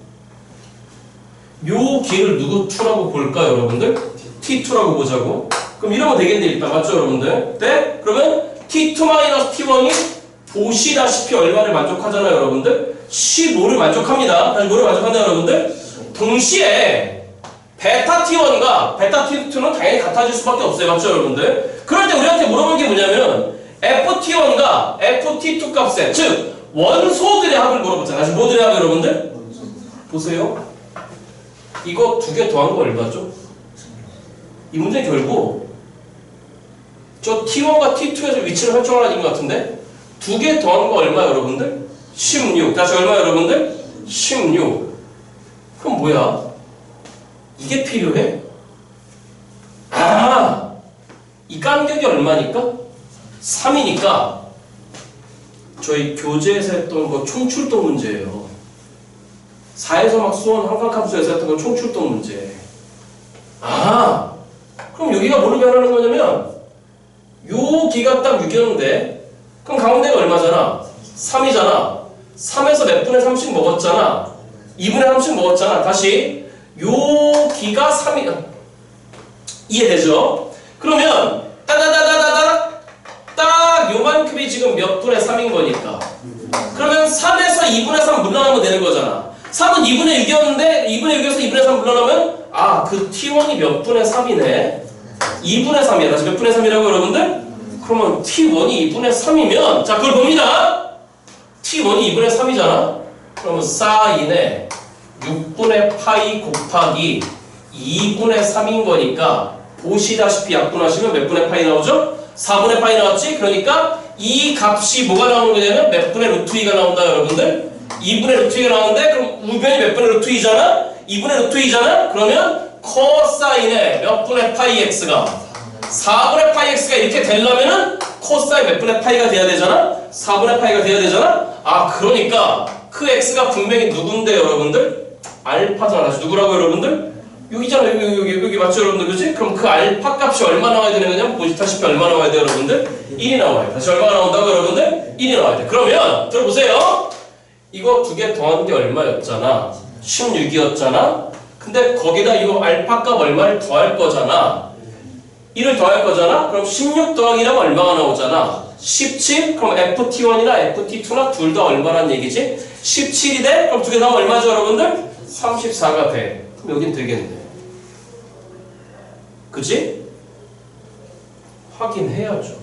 요 길을 누구 2라고 볼까요 여러분들? T2라고 보자고. 그럼 이러면 되겠네 일단. 맞죠 여러분들? 네? 그러면 T2-T1이 보시다시피 얼마를 만족하잖아요 여러분들? 15를 만족합니다. 다시 뭐를 만족하나요 여러분들? 동시에 베타 T1과 베타 T2는 당연히 같아질 수밖에 없어요. 맞죠 여러분들? 그럴 때 우리한테 물어본 게 뭐냐면 FT1과 FT2 값의 즉 원소들의 합을 물어보잖아요. 다시 뭐들의 합 여러분들? 보세요. 이거 두 개 더한 거 얼마죠? 이 문제 결국 저 T1과 T2에서 위치를 설정하는 것 같은데 두 개 더한 거 얼마 여러분들? 16. 다시 얼마 여러분들? 16. 그럼 뭐야? 이게 필요해? 아! 이 간격이 얼마니까? 3이니까 저희 교재에서 했던 거 총출동 문제예요. 4에서 막 수원 한강함수에서 했던 건 총출동 문제. 아! 그럼 여기가 뭐로 변하는 거냐면 요 기가 딱 6이었는데 그럼 가운데가 얼마잖아? 3이잖아. 3에서 몇 분의 3씩 먹었잖아. 2분의 3씩 먹었잖아. 다시 요 기가 3이 이해되죠? 그러면 따다다다다다 딱 요만큼이 지금 몇 분의 3인 거니까 그러면 3에서 2분의 3 물러나면 되는 거잖아. 3은 2분의 6이었는데 2분의 6에서 2분의 3 물러나면 아, 그 T1이 몇 분의 3이네? 2분의 3이야. 다시 몇 분의 3이라고 여러분들? 그러면 T1이 2분의 3이면 자 그걸 봅니다. T1이 2분의 3이잖아. 그러면 사인에 6분의 파이 곱하기 2분의 3인 거니까 보시다시피 약분하시면 몇 분의 파이 나오죠? 4분의 파이 나왔지? 그러니까 이 값이 뭐가 나오는 거냐면 몇 분의 루트 2가 나온다 여러분들? 2분의 루트 2가 나오는데 그럼 우변이 몇 분의 루트 2잖아? 2분의 루트 2잖아? 그러면 코사인의 몇 분의 파이 x가 4분의 파이 x가 이렇게 되려면은 코사인 몇 분의 파이가 돼야 되잖아? 4분의 파이가 돼야 되잖아? 아 그러니까 그 x가 분명히 누군데 여러분들? 알파잖아. 다시 누구라고 여러분들? 여기잖아. 여기 맞죠 여러분들? 그치? 그럼 그 알파 값이 얼마 나와야 되는 거냐면 보시다시피 얼마 나와야 돼요 여러분들? 1이 나와요. 다시 얼마가 나온다고 여러분들? 1이 나와야 돼. 그러면 들어보세요. 이거 두 개 더한 게 얼마였잖아? 16이었잖아? 근데 거기다 이 알파 값 얼마를 더할 거잖아? 1을 더할 거잖아? 그럼 16 더하기라면 얼마가 나오잖아? 17? 그럼 FT1이나 FT2나 둘 다 얼마란 얘기지? 17이 돼? 그럼 두 개 더하면 얼마죠 여러분들? 34가 돼. 그럼 여긴 되겠네. 그치? 확인해야죠.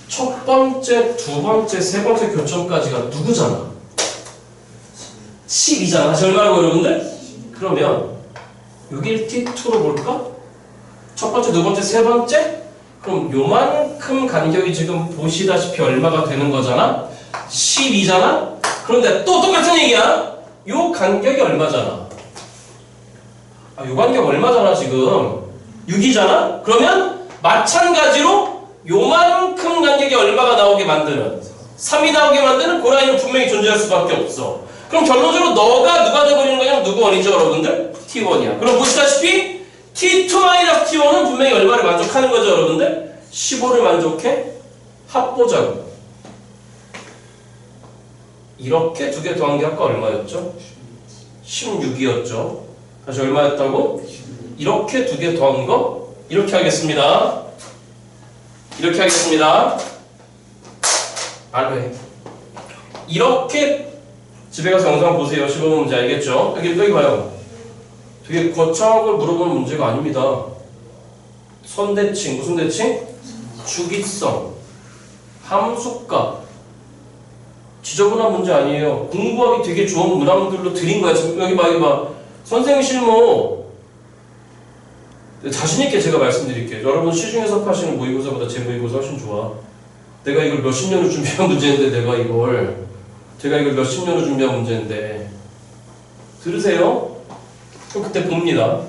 첫 번째, 두 번째, 세 번째 교점까지가 누구잖아? 10이잖아. 다시 얼마라고 여러분들? 그러면 여길 T2로 볼까? 첫 번째, 두 번째, 세 번째? 그럼 요만큼 간격이 지금 보시다시피 얼마가 되는 거잖아? 12잖아? 그런데 또 똑같은 얘기야. 요 간격이 얼마잖아? 아, 요 간격 얼마잖아 지금? 6이잖아? 그러면 마찬가지로 요만큼 간격이 얼마가 나오게 만드는 3이 나오게 만드는 그 라인은 분명히 존재할 수밖에 없어. 그럼 결론적으로 너가 누가 돼버리는 거냐면 누구 원이죠 여러분들? T1이야. 그럼 보시다시피 T2-T1은 분명히 얼마를 만족하는 거죠 여러분들? 15를 만족해? 합보자고. 이렇게 두 개 더한 게 아까 얼마였죠? 16이었죠. 다시 얼마였다고? 이렇게 두 개 더한 거? 이렇게 하겠습니다. 이렇게 하겠습니다. 말로 해. 이렇게 집에 가서 영상 보세요. 15번 문제 알겠죠? 여기 봐요. 되게 거창한 걸 물어보는 문제가 아닙니다. 선대칭, 무슨 대칭? 주기성, 함수값. 지저분한 문제 아니에요. 공부하기 되게 좋은 문항들로 드린 거야. 지금 여기 봐. 선생님 실무 자신있게 제가 말씀드릴게요. 여러분 시중에서 파시는 모의고사보다 제 모의고사 훨씬 좋아. 내가 이걸 몇십 년을 준비한 문제인데 제가 이걸 몇십 년을 준비한 문제인데 들으세요? 그럼 그때 봅니다.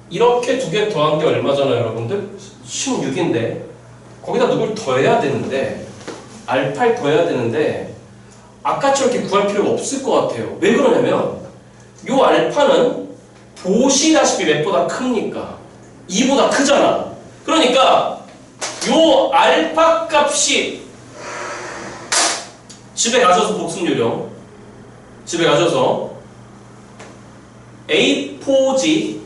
이렇게 두 개 더한 게 얼마잖아요 여러분들? 16인데 거기다 누굴 더해야 되는데 알파를 더해야 되는데 아까처럼 이렇게 구할 필요가 없을 것 같아요. 왜 그러냐면 요 알파는 보시다시피 몇보다 크니까 2보다 크잖아. 그러니까 요 알파 값이 집에 가셔서 복습 요령 집에 가셔서 A4지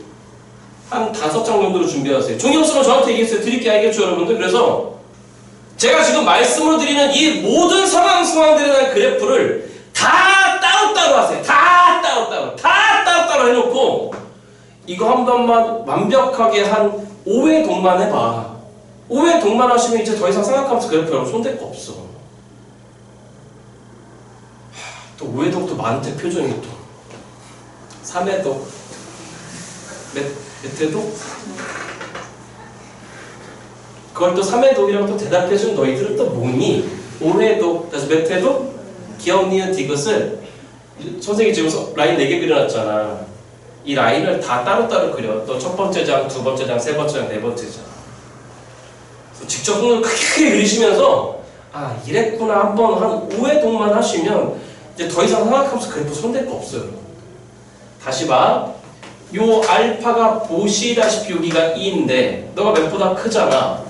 한 5장 정도로 준비하세요. 종이 없으면 저한테 얘기했어요. 드릴게 알겠죠 여러분들? 그래서 제가 지금 말씀으로 드리는 이 모든 상황들에 대한 그래프를 다 따로따로 하세요. 다 따로따로 해놓고 이거 한 번만 완벽하게 한 5회 동만 해봐. 5회 동만 하시면 이제 더 이상 삼각함수 그래프 여러분 손댈 거 없어. 또 5회 독도 많대 표정이 또 3회 독 몇 회 독? 그걸 또 3회 독이라고 또 대답해준 너희들은 또 뭐니? 5회 독, 다시 몇 회 독? 기억, 니은, 디귿을 선생님이 지금 라인 4개 그려놨잖아. 이 라인을 다 따로따로 그려. 또 첫 번째 장, 두 번째 장, 세 번째 장, 네 번째 장. 직접 손을 크게 그리시면서 아 이랬구나 한번 한 5회 동만 하시면 이제 더 이상 삼각함수 그래프 손댈 거 없어요. 다시 봐. 요 알파가 보시다시피 여기가 2인데 너가 몇보다 크잖아.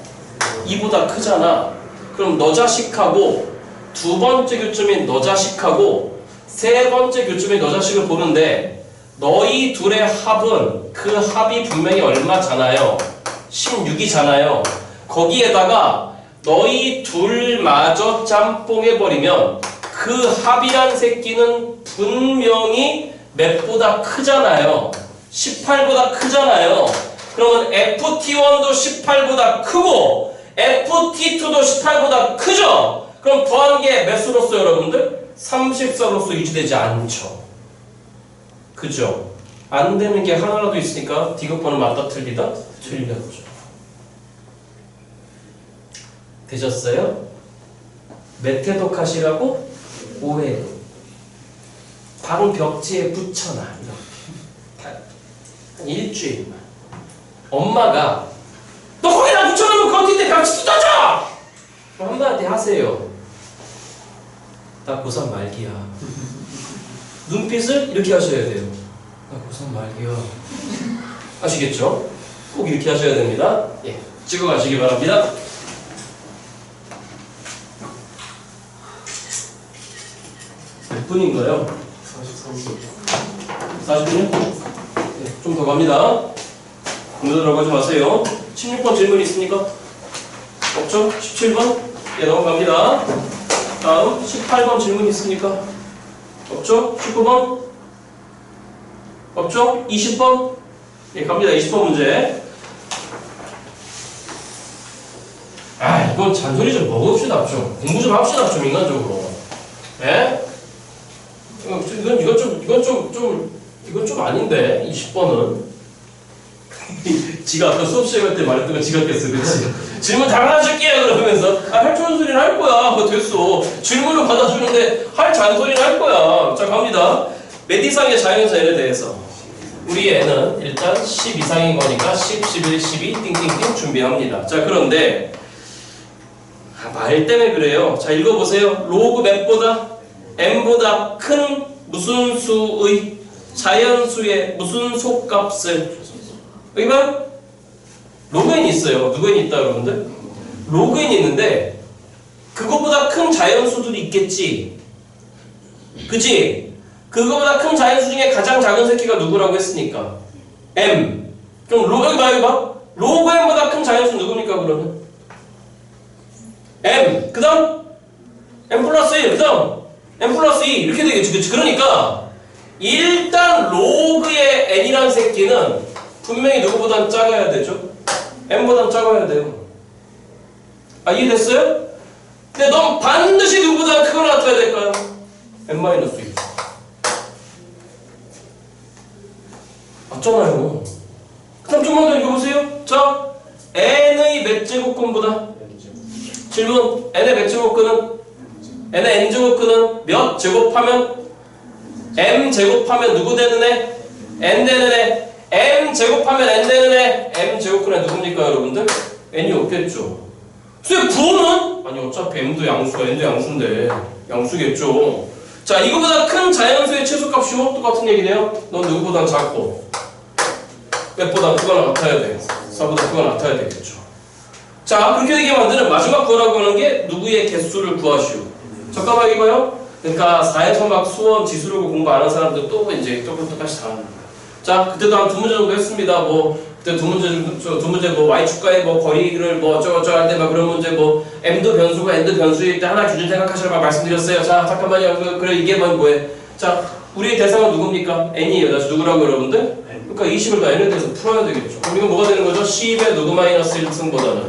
2보다 크잖아. 그럼 너 자식하고 두 번째 교점인 너 자식하고 세 번째 교점인 너 자식을 보는데 너희 둘의 합은 그 합이 분명히 얼마잖아요? 16이잖아요. 거기에다가 너희 둘마저 짬뽕해버리면 그 합이란 새끼는 분명히 몇보다 크잖아요. 18보다 크잖아요. 그러면 FT1도 18보다 크고 FT2도 18보다 크죠? 그럼 더한 게 몇 수로서 여러분들? 34로서 유지되지 않죠. 그죠? 안 되는 게 하나라도 있으니까 디귿번호 맞다 틀리다? 틀렸죠. 되셨어요? 몇 회독 하시라고? 5회독. 바로 벽지에 붙여놔. 한 일주일만. 엄마가 너 거기다 붙여놓으면 그 어딘데 벽지 뜯어져! 그럼 한마디 하세요. 나 고3 말기야. 눈빛을 이렇게 하셔야 돼요. 나 고3 말기야. 아시겠죠? 꼭 이렇게 하셔야 됩니다. 예, 찍어가시기 바랍니다. 몇 분인가요? 40분이요? 네, 좀 더 갑니다. 공부 들어가지 마세요. 16번 질문 있습니까? 없죠? 17번? 예, 넘어갑니다. 다음 18번 질문 있습니까? 없죠? 19번? 없죠? 20번? 예, 갑니다. 20번 문제. 아, 이건 잔소리 좀 먹읍시다, 좀. 공부 좀 합시다, 좀 인간적으로. 예? 이건 좀 아닌데, 20번은. 지가 아까 수업 시작할 때 말했던 거 지가 깼어, 그치? 질문 당연하실게요, 그러면서. 아, 할 잔소리는 할 거야. 그거 됐어. 질문을 받아주는데 할 잔소리는 할 거야. 자, 갑니다. 몇 이상의 자연수에 대해서. 우리 애는 일단 10 이상인 거니까 10, 11, 12, 띵띵띵 준비합니다. 자, 그런데 말 때문에 그래요. 자, 읽어보세요. 로그 몇보다 n보다 큰 무슨 수의 자연수의 무슨 속값을, 여기 봐. 로그 n이 있어요. 누구 n이 있다 여러분들? 로그 n이 있는데 그거보다 큰 자연수들이 있겠지. 그치? 그거보다 큰 자연수 중에 가장 작은 새끼가 누구라고 했으니까 m. 그럼 여기 봐, 여기 봐. 로그 n보다 큰 자연수 누굽니까 그러면? m. 그 다음 m 플러스 1. 그 다음 m 플러스 2 이렇게 되겠지. 그치? 그러니까 일단 로그의 n이라는 새끼는 분명히 누구보단 작아야 되죠. m보단 작아야 돼요. 아, 이해됐어요? 근데 넌 반드시 누구보다 크거나 같아야 될까요? n-2. 맞잖아요. 그 다음 좀만 더 읽어보세요. 자, n의 몇 제곱근보다 질문, n의 몇 제곱근은 n의 n제곱근은 몇 제곱하면 m 제곱하면 누구 되는 애? n 되는 애. m 제곱하면 n 되는 애. m 제곱근은 누굽니까 여러분들? n이 없겠죠. 근데 구호는? 아니 어차피 m도 양수가 n도 양수인데 양수겠죠. 자, 이거보다 큰 자연수의 최소값이요? 똑같은 얘기네요. 넌 누구보단 작고 몇보다 크거나 같아야 돼. 4보다 크거나 같아야 되겠죠. 자, 그렇게 되게 만드는 마지막 구하라고 하는 게 누구의 개수를 구하시오. 잠깐만 이거요. 그러니까 4에서 막 수원, 지수르고 공부 안 한 사람들 또 이제 똑같이 다 합니다. 자, 그때도 한 2문제 정도 했습니다. 뭐 그때 두 문제 뭐 y축과의 뭐 거리를 뭐 어쩌고저쩌고 할 때 막 그런 문제 뭐 m도 변수고 n도 변수일 때 하나 기준 생각하시라고 말씀드렸어요. 자, 잠깐만요. 그래 이게 뭐해? 자, 우리의 대상은 누굽니까? n이에요. 그래서 누구라고 여러분들? 그러니까 20을 다 n에 대해서 풀어야 되겠죠. 그럼 이건 뭐가 되는 거죠? 10의 누구 마이너스 1승보다는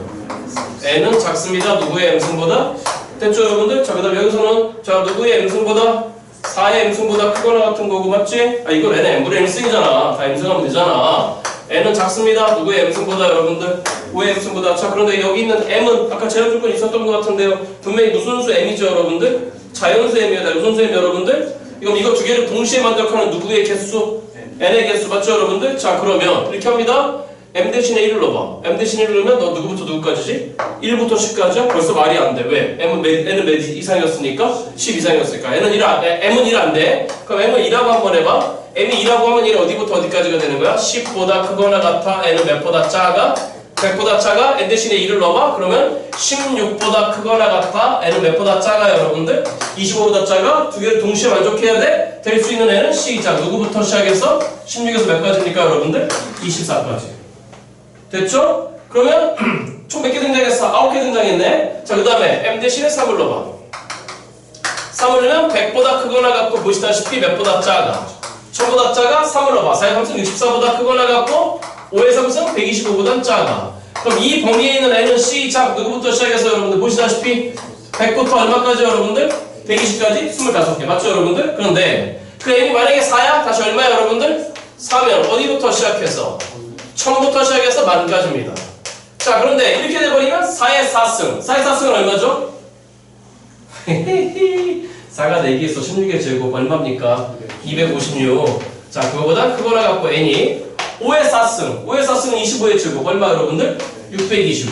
n은 작습니다. 누구의 m승보다? 됐죠 여러분들? 자, 그 다음 여기서는 자, 누구의 m승보다? 4의 m승보다 크거나 같은 거고 맞지? 아, 이거 n의 n분의 1승이잖아. 다 m승하면 되잖아. n은 작습니다. 누구의 m승보다 여러분들? 5의 m승보다. 자, 그런데 여기 있는 m은 아까 제한 조건이 있었던 것 같은데요. 분명히 무슨 수 m이죠 여러분들? 자연수 m이에요. 무슨 수 m 여러분들? 이거 두 개를 동시에 만족하는 누구의 개수? n의 개수 맞죠 여러분들? 자, 그러면 이렇게 합니다. m 대신에 1을 넣어봐. m 대신에 1을 넣으면 너 누구부터 누구까지지? 1부터 10까지야? 벌써 말이 안 돼. 왜? n은 몇 이상이었으니까? 10 이상이었으니까. m은 1 안 돼. 그럼 m은 2라고 한번 해봐. m이 2라고 하면 1은 어디부터 어디까지가 되는 거야? 10보다 크거나 같아. n은 몇보다 작아? 100보다 작아? n 대신에 2를 넣어봐. 그러면 16보다 크거나 같아. n은 몇보다 작아 여러분들? 25보다 작아? 두 개를 동시에 만족해야 돼? 될 수 있는 n은 시작. 누구부터 시작해서? 16에서 몇 가지입니까 여러분들? 24까지. 됐죠? 그러면 총 몇 개 등장했어? 9개 등장했네. 자, 그 다음에 m 대신에 3을 넣어봐. 3을 넣으면 100보다 크거나 같고 보시다시피 몇보다 작아? 1000보다 작아? 3을 넣어봐. 4의 3승 64보다 크거나 같고 5의 3승 125보다 작아. 그럼 이 범위에 있는 n은 시작. 누구부터 시작해서 여러분들 보시다시피 100부터 얼마까지 여러분들? 120까지 25개. 맞죠 여러분들? 그런데 그 n이 만약에 4야? 다시 얼마야 여러분들? 4면 어디부터 시작해서? 1000부터 시작해서 만까지입니다. 자, 그런데 이렇게 돼버리면 4의 4승. 4의 4승은 얼마죠? 4가 4개에서 16의 제곱 얼마입니까? 256. 자, 그거보다 크거나 같고 n이 5의 4승. 5의 4승은 25의 제곱 얼마 여러분들? 625.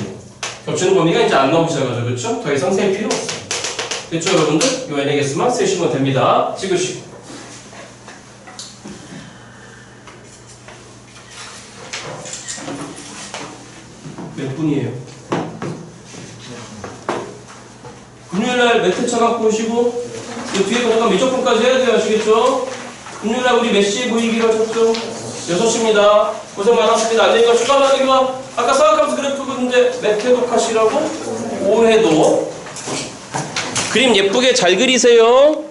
겹치는 범위가 이제 안 나오셔가지고 그렇죠? 더 이상 셀 필요 없어요. 됐죠 여러분들? 요 n의 개수만 세시면 됩니다. 찍으시고. 몇 분이에요? 금요일날 몇 회차 갖고 오시고 이 뒤에 잠깐 미적분까지 해야 돼요. 아시겠죠? 금요일날 우리 몇 시에 모이기로 하셨죠? 6시입니다. 고생 많았습니다. 안녕히 가시고 이거 아까 사각함수 그래프 문제 몇 회독 하시라고? 5회독. 그림 예쁘게 잘 그리세요.